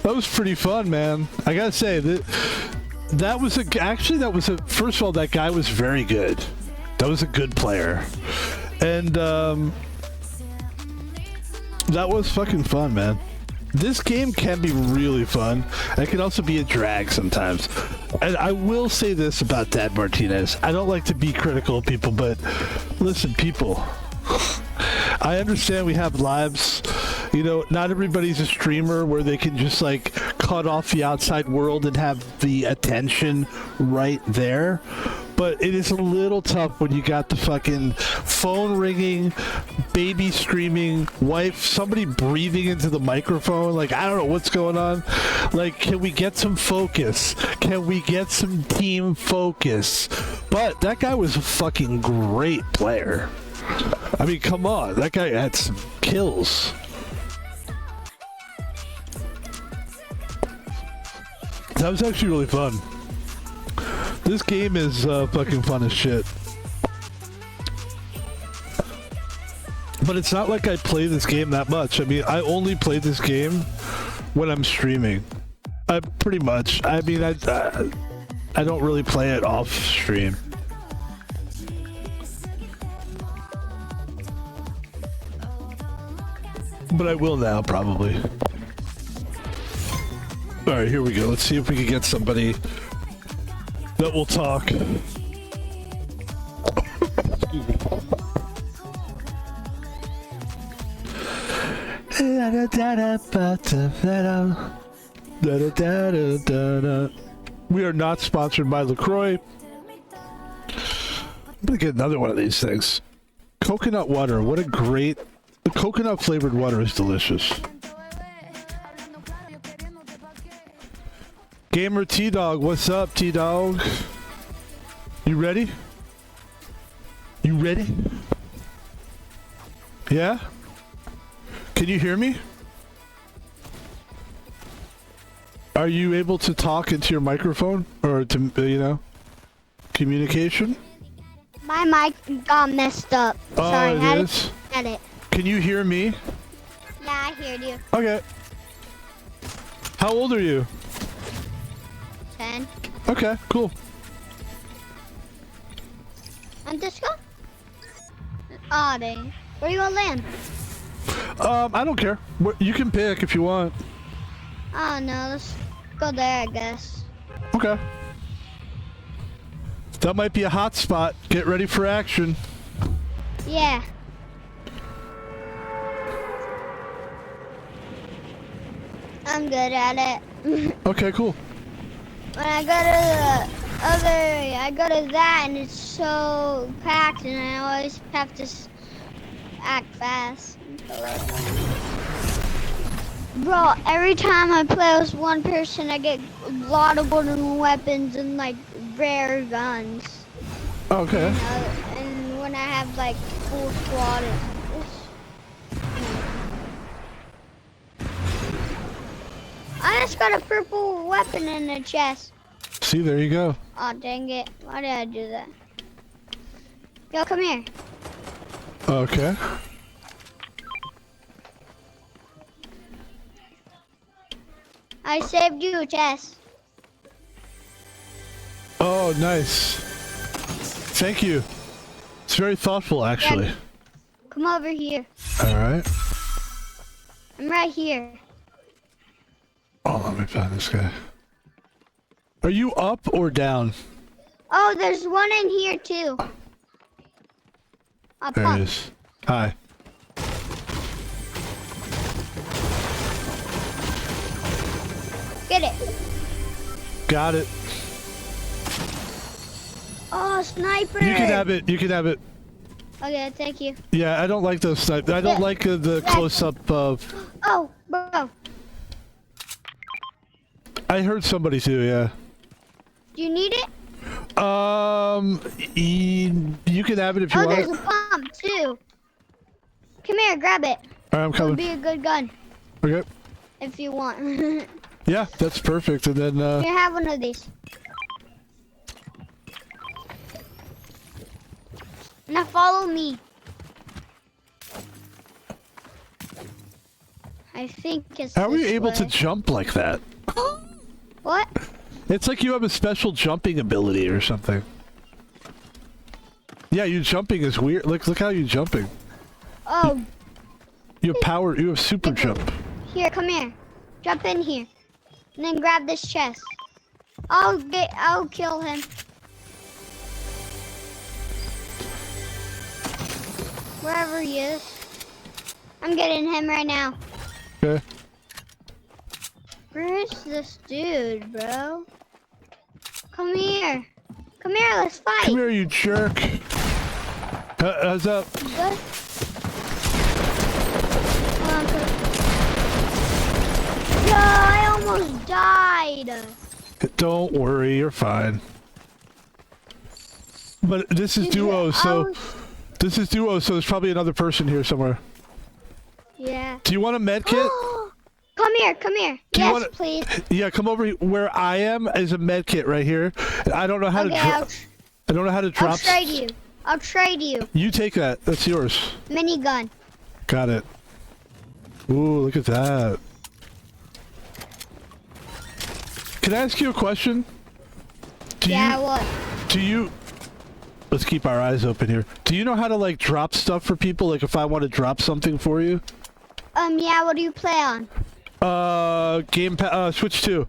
Speaker 1: That was pretty fun, man. I gotta say that was a first of all, that guy was very good. That was a good player, and that was fucking fun, man. This game can be really fun. It can also be a drag sometimes. And I will say this about Dad Martinez. I don't like to be critical of people, but listen, people. I understand we have lives. You know, not everybody's a streamer where they can just like cut off the outside world and have the attention right there. But it is a little tough when you got the fucking phone ringing, baby screaming, wife, somebody breathing into the microphone. Like, I don't know what's going on. Like, can we get some focus? Can we get some team focus? But that guy was a fucking great player. I mean, come on. That guy had some kills. That was actually really fun. This game is fucking fun as shit. But it's not like I play this game that much. I mean, I only play this game when I'm streaming. I pretty much. I mean, I don't really play it off stream. But I will now, probably. Alright, here we go. Let's see if we can get somebody that will talk. We are not sponsored by LaCroix. I'm gonna get another one of these things. Coconut water. What a great... The coconut flavored water is delicious. Gamer T-Dog, what's up, T-Dog? You ready? You ready? Yeah? Can you hear me? Are you able to talk into your microphone? Or to, you know, communication?
Speaker 3: My mic got messed up.
Speaker 1: Oh,
Speaker 3: Sorry,
Speaker 1: it
Speaker 3: I
Speaker 1: is?
Speaker 3: had it.
Speaker 1: Can you hear me?
Speaker 3: Yeah, I heard you.
Speaker 1: Okay. How old are you?
Speaker 3: 10.
Speaker 1: Okay, cool.
Speaker 3: On disco? Oh, dang. Where you gonna land?
Speaker 1: I don't care. You can pick if you want.
Speaker 3: Oh, no. Let's go there, I guess.
Speaker 1: Okay. That might be a hot spot. Get ready for action.
Speaker 3: Yeah. I'm good at it.
Speaker 1: Okay, cool.
Speaker 3: When I go to I go to that and it's so packed and I always have to act fast. Bro, every time I play with one person, I get a lot of golden weapons and like rare guns.
Speaker 1: Okay.
Speaker 3: And when I have like full squad, I just got a purple weapon in the chest.
Speaker 1: See, there you go.
Speaker 3: Oh dang it! Why did I do that? Yo, come here.
Speaker 1: Okay.
Speaker 3: I saved you a chest.
Speaker 1: Oh, nice. Thank you. It's very thoughtful, actually.
Speaker 3: Yeah. Come over here.
Speaker 1: All right.
Speaker 3: I'm right here.
Speaker 1: Oh, let me find this guy. Are you up or down?
Speaker 3: Oh, there's one in here too. Up,
Speaker 1: There
Speaker 3: up.
Speaker 1: it is. Hi.
Speaker 3: Get it.
Speaker 1: Got it.
Speaker 3: Oh, sniper.
Speaker 1: You can have it. You can have it.
Speaker 3: Okay, thank you.
Speaker 1: Yeah, I don't like those snipe. I don't like the close-up of...
Speaker 3: Oh, bro.
Speaker 1: I heard somebody too, yeah.
Speaker 3: Do you need it?
Speaker 1: You can have it if you
Speaker 3: Oh,
Speaker 1: want
Speaker 3: there's
Speaker 1: it.
Speaker 3: a pump too. Come here, grab it.
Speaker 1: Alright, I'm
Speaker 3: It would
Speaker 1: coming.
Speaker 3: be a good gun
Speaker 1: Okay.
Speaker 3: if you want. Here,
Speaker 1: Yeah, that's perfect. And then,
Speaker 3: have one of these. Now follow me. I think it's
Speaker 1: how are you
Speaker 3: this
Speaker 1: able to
Speaker 3: way.
Speaker 1: jump like that?
Speaker 3: What?
Speaker 1: It's like you have a special jumping ability or something. Yeah, you jumping is weird. Look how you're jumping.
Speaker 3: Oh,
Speaker 1: You have power. You have super jump.
Speaker 3: here, come here. Jump in here. And then grab this chest. I'll kill him. Wherever he is. I'm getting him right now.
Speaker 1: Okay.
Speaker 3: Where is this dude, bro? Come here. Come here, let's fight.
Speaker 1: Come here, you jerk. How's up?
Speaker 3: Good. Yo, I almost died.
Speaker 1: Don't worry, you're fine. But this is duo, so this is duo, so there's probably another person here somewhere.
Speaker 3: Yeah.
Speaker 1: Do you want a med kit?
Speaker 3: Come here, come here.
Speaker 1: Do you
Speaker 3: Yes,
Speaker 1: wanna-
Speaker 3: please.
Speaker 1: Yeah, come over here. Where I am is a med kit right here. I don't know how to drop. I don't know how to
Speaker 3: I'll
Speaker 1: drop.
Speaker 3: trade you. I'll trade you.
Speaker 1: You take that. That's yours.
Speaker 3: Minigun.
Speaker 1: Got it. Ooh, look at that. Can I ask you a question?
Speaker 3: What?
Speaker 1: Do you... Let's keep our eyes open here. Do you know how to, like, drop stuff for people? Like, if I want to drop something for you?
Speaker 3: Yeah, what do you play on?
Speaker 1: Switch 2.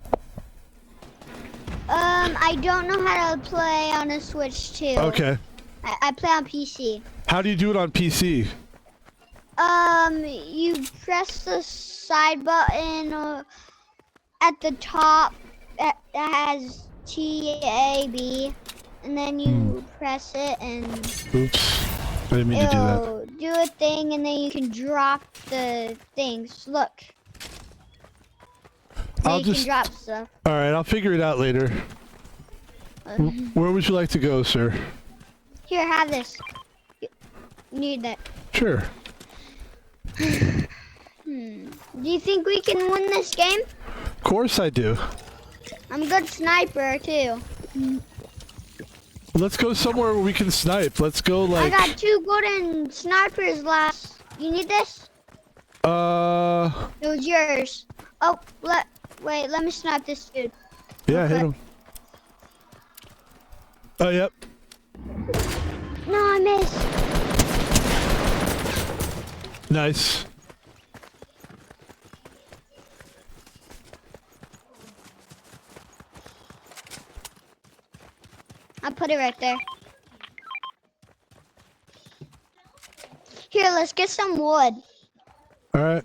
Speaker 3: I don't know how to play on a Switch 2.
Speaker 1: Okay.
Speaker 3: I play on PC.
Speaker 1: How do you do it on PC?
Speaker 3: You press the side button at the top that has TAB, and then you press it and
Speaker 1: Oops. I didn't mean to do that.
Speaker 3: it'll do a thing, and then you can drop the things. Look. Then you can drop stuff.
Speaker 1: Alright, I'll figure it out later. Where would you like to go, sir?
Speaker 3: Here, have this. Need that.
Speaker 1: Sure.
Speaker 3: Do you think we can win this game?
Speaker 1: Of course I do.
Speaker 3: I'm a good sniper too.
Speaker 1: Let's go somewhere where we can snipe. Let's go
Speaker 3: I
Speaker 1: like...
Speaker 3: got 2 golden snipers last. You need this? It was yours. Oh, wait, let me snipe this dude.
Speaker 1: Yeah, hit
Speaker 3: Okay.
Speaker 1: him. Oh, yep.
Speaker 3: No, I missed.
Speaker 1: Nice.
Speaker 3: I put it right there. Here, let's get some wood.
Speaker 1: Alright.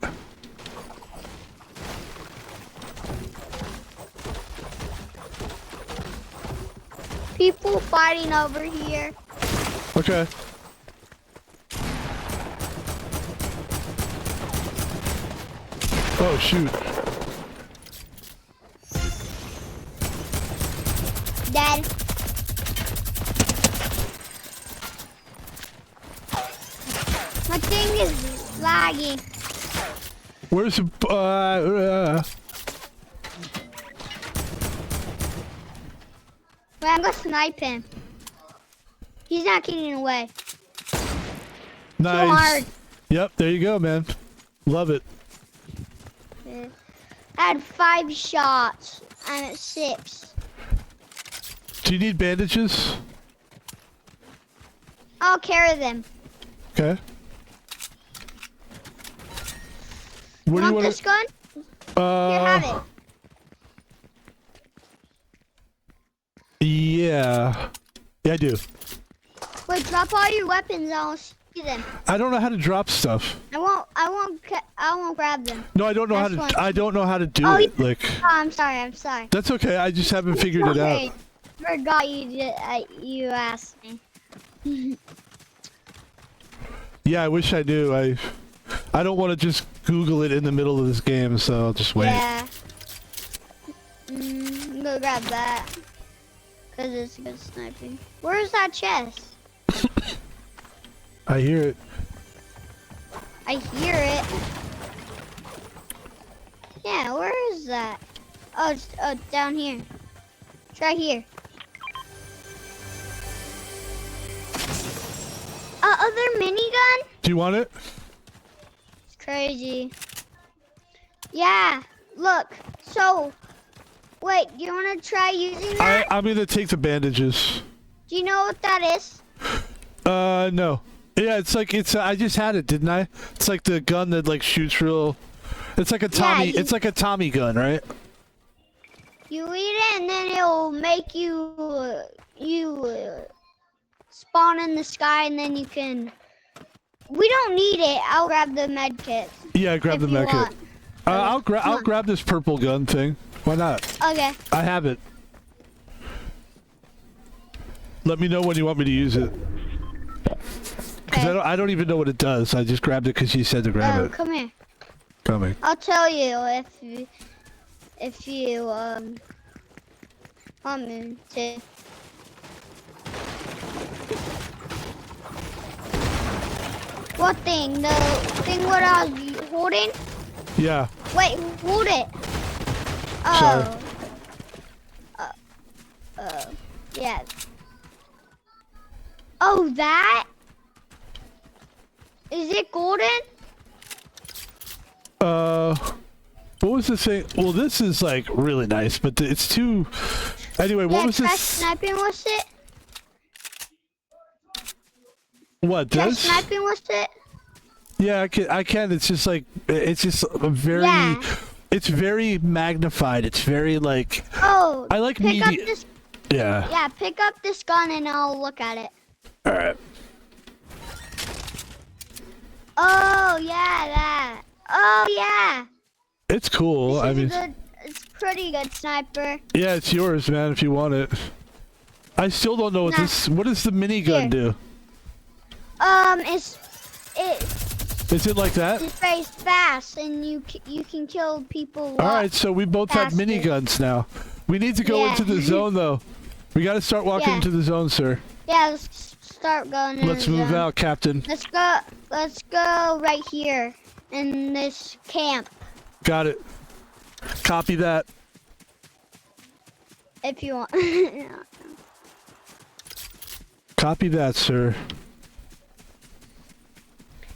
Speaker 3: people fighting over here.
Speaker 1: Okay. Oh shoot.
Speaker 3: Dead. My thing is lagging.
Speaker 1: Where's the
Speaker 3: Wait, I'm gonna snipe him. He's not getting away.
Speaker 1: nice.
Speaker 3: So hard.
Speaker 1: Yep, there you go, man. Love it.
Speaker 3: I had 5 shots. I'm at 6.
Speaker 1: Do you need bandages?
Speaker 3: I'll carry them.
Speaker 1: Okay. What do you
Speaker 3: Want
Speaker 1: want
Speaker 3: this gun? Here, have it.
Speaker 1: Yeah. Yeah, I do.
Speaker 3: Wait, drop all your weapons. I'll see them.
Speaker 1: I don't know how to drop stuff.
Speaker 3: I won't grab them.
Speaker 1: No, I don't know how
Speaker 3: That's
Speaker 1: to.
Speaker 3: one.
Speaker 1: I don't know how to do
Speaker 3: Oh,
Speaker 1: it. Like.
Speaker 3: Oh, I'm sorry.
Speaker 1: That's okay. I just haven't figured it out.
Speaker 3: Forgot you did. You asked me.
Speaker 1: Yeah, I wish I knew. I don't want to just Google it in the middle of this game, so I'll just wait.
Speaker 3: Yeah. I'm gonna grab that. Cause it's good sniping. Where's that chest?
Speaker 1: I hear it.
Speaker 3: I hear it. Yeah, where is that? Oh, it's down here. It's right here. Other minigun?
Speaker 1: Do you want it?
Speaker 3: It's crazy. Yeah, look. So, wait, do you want to try using that?
Speaker 1: I'm gonna take the bandages.
Speaker 3: Do you know what that is?
Speaker 1: No. Yeah, it's like I just had it, didn't I? It's like the gun that like shoots real. It's like a Tommy.
Speaker 3: Yeah,
Speaker 1: It's like a Tommy gun, right?
Speaker 3: You eat it and then it'll make you spawn in the sky and then you can. We don't need it. I'll grab the med kit.
Speaker 1: Yeah, grab the med kit.
Speaker 3: Want.
Speaker 1: I'll
Speaker 3: on.
Speaker 1: grab this purple gun thing. Why not?
Speaker 3: Okay.
Speaker 1: I have it. Let me know when you want me to use it. Cause
Speaker 3: Okay.
Speaker 1: I don't even know what it does. I just grabbed it because you said to grab it.
Speaker 3: Come here.
Speaker 1: Coming.
Speaker 3: I'll tell you if you want me to. What thing? The thing what I was holding?
Speaker 1: Yeah.
Speaker 3: Wait, hold it.
Speaker 1: Sorry.
Speaker 3: Yeah. Oh, that? Is it golden?
Speaker 1: What was the thing? Well, this is like really nice, but it's too. Anyway, what
Speaker 3: Yeah,
Speaker 1: was
Speaker 3: try
Speaker 1: this?
Speaker 3: sniping with it.
Speaker 1: What
Speaker 3: Try
Speaker 1: this?
Speaker 3: sniping with it.
Speaker 1: Yeah, I can. It's just like it's just a very.
Speaker 3: Yeah.
Speaker 1: It's very magnified. It's very like.
Speaker 3: Oh.
Speaker 1: I like
Speaker 3: pick up
Speaker 1: media.
Speaker 3: this.
Speaker 1: Yeah.
Speaker 3: Yeah, pick up this gun and I'll look at it.
Speaker 1: All right.
Speaker 3: Oh yeah, that. Oh yeah.
Speaker 1: It's cool.
Speaker 3: This
Speaker 1: I
Speaker 3: is
Speaker 1: mean.
Speaker 3: good. It's pretty good sniper.
Speaker 1: Yeah, it's yours, man. If you want it. I still don't know what
Speaker 3: Nah.
Speaker 1: this. What does the minigun
Speaker 3: Here.
Speaker 1: do? Is it like that?
Speaker 3: It's very fast and you can kill people.
Speaker 1: All right, so we both have
Speaker 3: faster.
Speaker 1: miniguns now. We need to go
Speaker 3: Yeah.
Speaker 1: into the zone though. We got to start walking
Speaker 3: Yeah.
Speaker 1: into the zone, sir.
Speaker 3: Yeah, let's start going. in
Speaker 1: Let's
Speaker 3: the
Speaker 1: move
Speaker 3: zone.
Speaker 1: out, Captain.
Speaker 3: Let's go. Let's go right here in this camp.
Speaker 1: Got it. Copy that.
Speaker 3: If you want.
Speaker 1: Copy that, sir.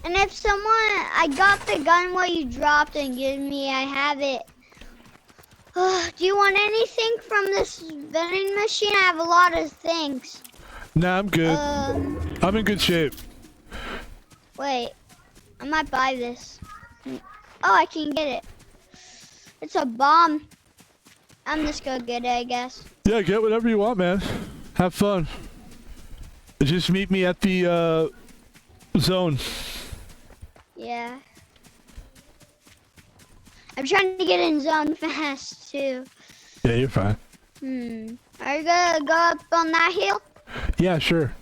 Speaker 3: And if I got the gun what you dropped and give me, I have it. Do you want anything from this vending machine? I have a lot of things.
Speaker 1: Nah, I'm good. I'm in good shape.
Speaker 3: Wait, I might buy this. Oh, I can get it. It's a bomb. I'm just gonna get it, I guess.
Speaker 1: Yeah, get whatever you want, man. Have fun. Just meet me at the zone.
Speaker 3: Yeah. I'm trying to get in zone fast too.
Speaker 1: Yeah, you're fine.
Speaker 3: Are you gonna go up on that hill?
Speaker 1: Yeah, sure.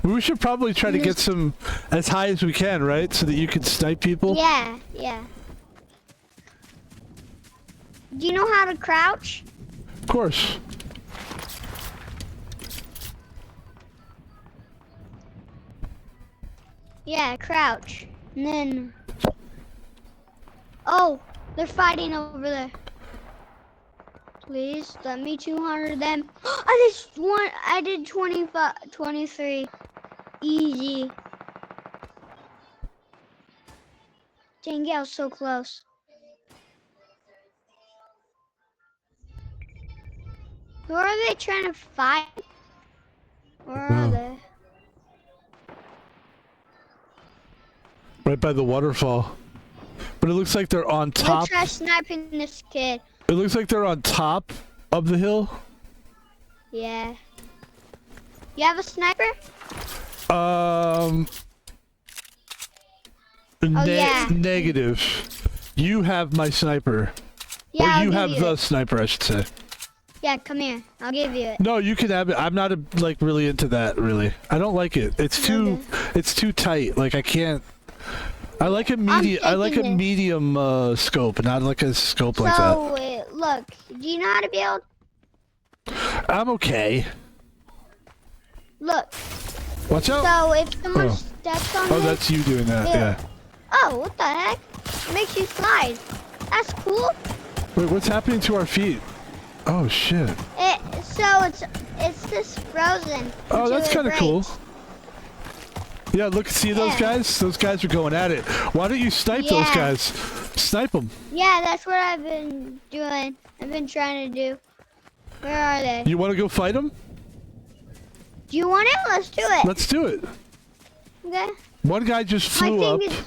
Speaker 1: We should probably try to get some as high as we can, right? So that you can snipe people.
Speaker 3: Yeah, yeah. Do you know how to crouch?
Speaker 1: Of course.
Speaker 3: Yeah, crouch. And then... Oh, they're fighting over there. Please, let me 200 them. I did 25, 23. Easy. Dang, I was so close. Who are they trying to fight? Where are they?
Speaker 1: Right by the waterfall. But it looks like they're on
Speaker 3: I'm
Speaker 1: top.
Speaker 3: gonna try sniping this kid.
Speaker 1: It looks like they're on top of the hill.
Speaker 3: Yeah. You have a sniper? Yeah.
Speaker 1: Negative. You have my sniper.
Speaker 3: Yeah,
Speaker 1: Or
Speaker 3: I'll
Speaker 1: you
Speaker 3: give
Speaker 1: have
Speaker 3: you
Speaker 1: the
Speaker 3: it.
Speaker 1: sniper, I should say.
Speaker 3: Yeah, come here. I'll give you it.
Speaker 1: No, you can have it. I'm not like really into that. Really, I don't like it. It's too. It's too tight. Like I can't. I like a medium. I like a
Speaker 3: taking
Speaker 1: medium scope, not like a scope like that.
Speaker 3: So, look. Do you know how to build?
Speaker 1: I'm okay.
Speaker 3: Look.
Speaker 1: Watch out.
Speaker 3: So, if someone steps on
Speaker 1: Oh,
Speaker 3: this...
Speaker 1: that's you doing that. Yeah.
Speaker 3: Oh, what the heck? It makes you slide. That's cool.
Speaker 1: Wait, what's happening to our feet? Oh shit.
Speaker 3: It's just frozen.
Speaker 1: Oh,
Speaker 3: until
Speaker 1: that's
Speaker 3: it
Speaker 1: kind of cool.
Speaker 3: breaks.
Speaker 1: Yeah, look, see those
Speaker 3: Yeah.
Speaker 1: guys? Those guys are going at it. Why don't you snipe those
Speaker 3: Yeah.
Speaker 1: guys? Snipe them.
Speaker 3: Yeah, that's what I've been doing. I've been trying to do. Where are they?
Speaker 1: You want to go fight them?
Speaker 3: Do you want it? Let's do it.
Speaker 1: Let's do it.
Speaker 3: Okay.
Speaker 1: One guy just
Speaker 3: My
Speaker 1: flew up.
Speaker 3: thing is...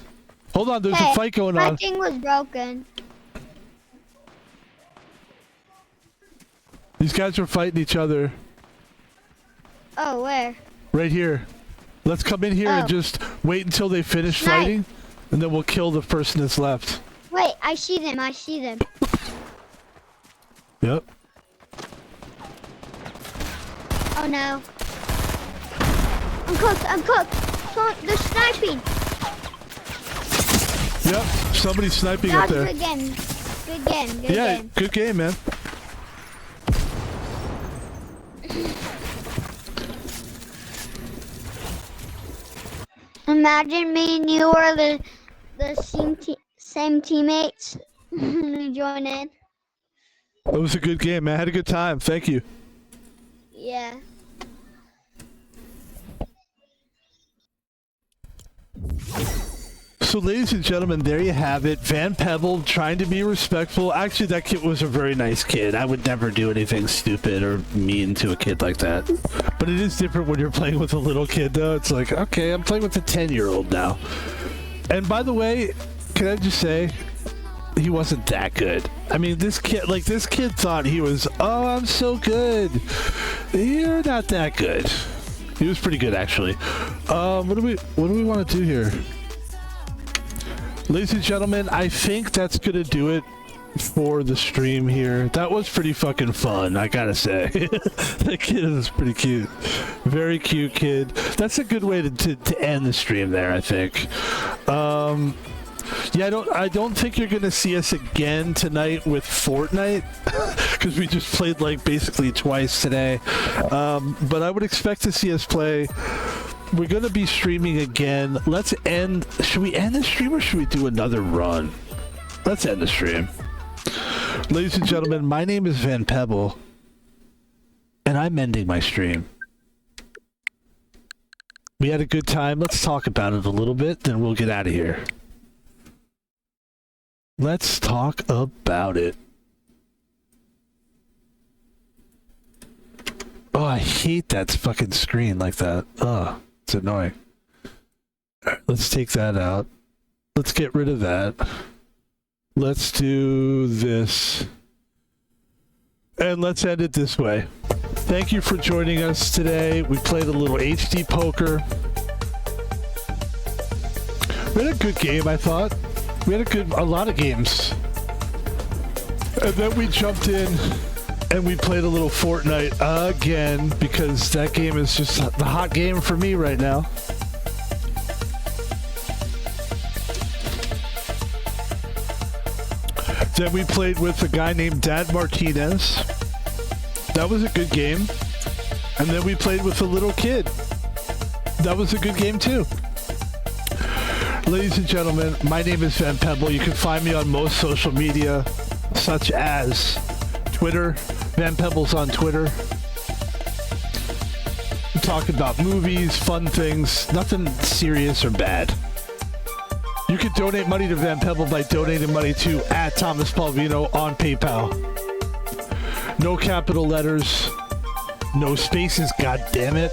Speaker 1: Hold on, there's
Speaker 3: Hey,
Speaker 1: a fight going
Speaker 3: my
Speaker 1: on.
Speaker 3: thing was broken.
Speaker 1: These guys are fighting each other
Speaker 3: Oh, where?
Speaker 1: right here. Let's come in here and
Speaker 3: Oh.
Speaker 1: just wait until they finish
Speaker 3: Snipe.
Speaker 1: fighting, and then we'll kill the person that's left.
Speaker 3: Wait, I see them. I see them.
Speaker 1: Yep.
Speaker 3: Oh no. I'm cooked. I'm cooked. They're sniping.
Speaker 1: Yep. Somebody's sniping
Speaker 3: That
Speaker 1: up
Speaker 3: was a
Speaker 1: there.
Speaker 3: good game. Good game. Good
Speaker 1: Yeah,
Speaker 3: game.
Speaker 1: good game, man.
Speaker 3: Imagine me and you were the same teammates. Join in.
Speaker 1: It was a good game, man. I had a good time. Thank you.
Speaker 3: Yeah.
Speaker 1: So, ladies and gentlemen, there you have it. Van Pebble trying to be respectful. Actually, that kid was a very nice kid. I would never do anything stupid or mean to a kid like that. But it is different when you're playing with a little kid, though. It's like, okay, I'm playing with a 10-year-old now. And by the way, can I just say, he wasn't that good. I mean, this kid thought he was, oh, I'm so good. You're not that good. He was pretty good, actually. What do we want to do here? Ladies and gentlemen, I think that's gonna do it for the stream here. That was pretty fucking fun, I gotta say. That kid is pretty cute. Very cute kid. That's a good way to end the stream there, I think. Yeah, I don't think you're gonna see us again tonight with Fortnite, because we just played like basically twice today. But I would expect to see us play. We're gonna be streaming again. Let's end. Should we end the stream or should we do another run? Let's end the stream. Ladies and gentlemen, my name is Van Pebble, and I'm ending my stream. We had a good time. Let's talk about it a little bit, then we'll get out of here. Let's talk about it. Oh, I hate that fucking screen like that. Ugh, it's annoying. Alright, let's take that out. Let's get rid of that. Let's do this. And let's end it this way. Thank you for joining us today. We played a little HD poker. We had a good game, I thought. We had a lot of games. And then we jumped in And we played a little Fortnite again because that game is just the hot game for me right now. Then we played with a guy named Dad Martinez. That was a good game. And then we played with a little kid. That was a good game too. Ladies and gentlemen, my name is Van Pebble. You can find me on most social media, such as Twitter. Van Pebble's on Twitter. We talk about movies, fun things, nothing serious or bad. You can donate money to Van Pebble by donating money to @ThomasPalvino on PayPal. No capital letters, no spaces, god damn it.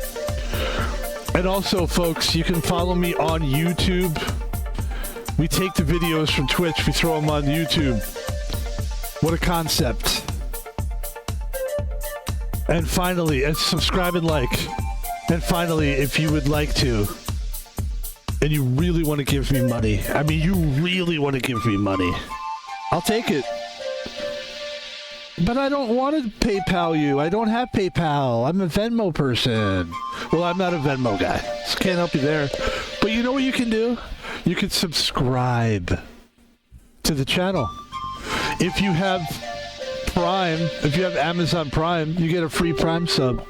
Speaker 1: And also, folks, you can follow me on YouTube. We take the videos from Twitch, we throw them on YouTube. What a concept. And finally, and subscribe and like. And finally, if you would like to, and you really want to give me money, I mean, you really want to give me money, I'll take it. But I don't want to PayPal you. I don't have PayPal. I'm a Venmo person. Well, I'm not a Venmo guy, so can't help you there. But you know what you can do? You can subscribe to the channel. If you have Prime, if you have Amazon Prime, you get a free Prime sub.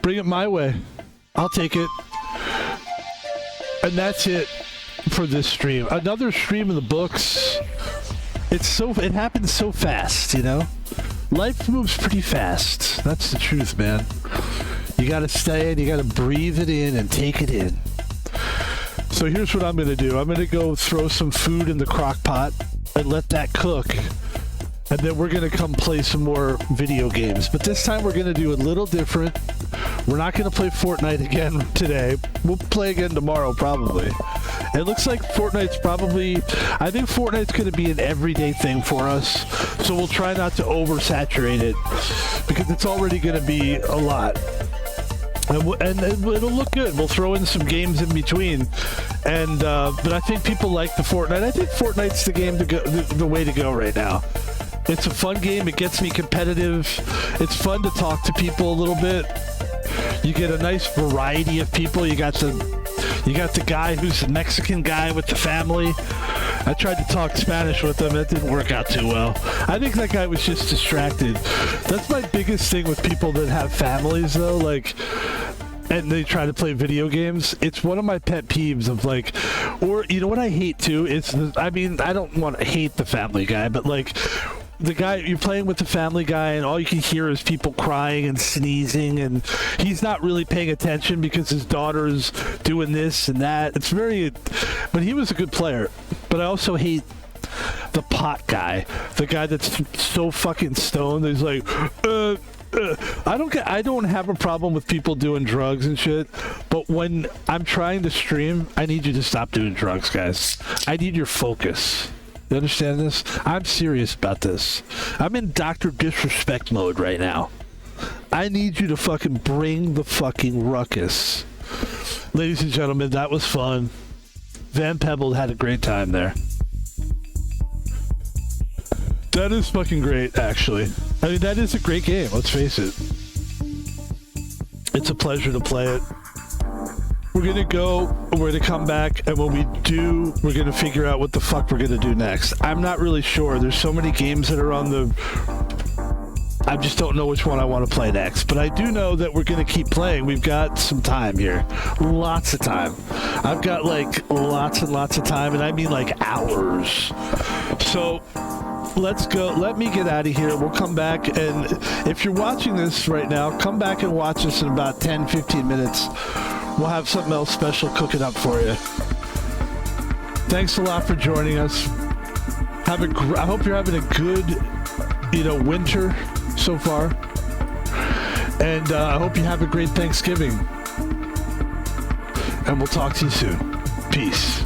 Speaker 1: Bring it my way. I'll take it. And that's it for this stream. Another stream in the books. It happens so fast, you know? Life moves pretty fast. That's the truth, man. You gotta stay in, you gotta breathe it in and take it in. So here's what I'm gonna do. I'm gonna go throw some food in the crock pot and let that cook. And then we're gonna come play some more video games. But this time we're gonna do a little different. We're not gonna play Fortnite again today. We'll play again tomorrow, probably. It looks like Fortnite's probably... I think Fortnite's gonna be an everyday thing for us. So we'll try not to oversaturate it, because it's already gonna be a lot. And it'll look good. We'll throw in some games in between. And but I think people like the Fortnite. I think Fortnite's the game to go, the way to go right now. It's a fun game. It gets me competitive. It's fun to talk to people a little bit. You get a nice variety of people. You got the guy who's the Mexican guy with the family. I tried to talk Spanish with him. It didn't work out too well. I think that guy was just distracted. That's my biggest thing with people that have families, though. Like, and they try to play video games. It's one of my pet peeves of like, or you know what I hate too? I mean, I don't want to hate the family guy, but like, the guy you're playing with, the family guy, and all you can hear is people crying and sneezing, and he's not really paying attention because his daughter's doing this and that. It's very, but he was a good player. But I also hate the pot guy, the guy that's so fucking stoned. He's like, I don't have a problem with people doing drugs and shit, but when I'm trying to stream, I need you to stop doing drugs, guys. I need your focus. You understand this? I'm serious about this. I'm in Dr. Disrespect mode right now. I need you to fucking bring the fucking ruckus. Ladies and gentlemen, that was fun. Van Pebble had a great time there. That is fucking great, actually. I mean, that is a great game, let's face it. It's a pleasure to play it. We're gonna go, we're gonna come back, and when we do, we're gonna figure out what the fuck we're gonna do next. I'm not really sure. There's so many games that are on the... I just don't know which one I want to play next. But I do know that we're gonna keep playing. We've got some time here. Lots of time. I've got like lots and lots of time, and I mean like hours. So... let's go. Let me get out of here. We'll come back, and if you're watching this right now, come back and watch us in about 10-15 minutes. We'll have something else special cooking up for you. Thanks a lot for joining us. I hope you're having a good, winter so far, and I hope you have a great Thanksgiving. And we'll talk to you soon. Peace.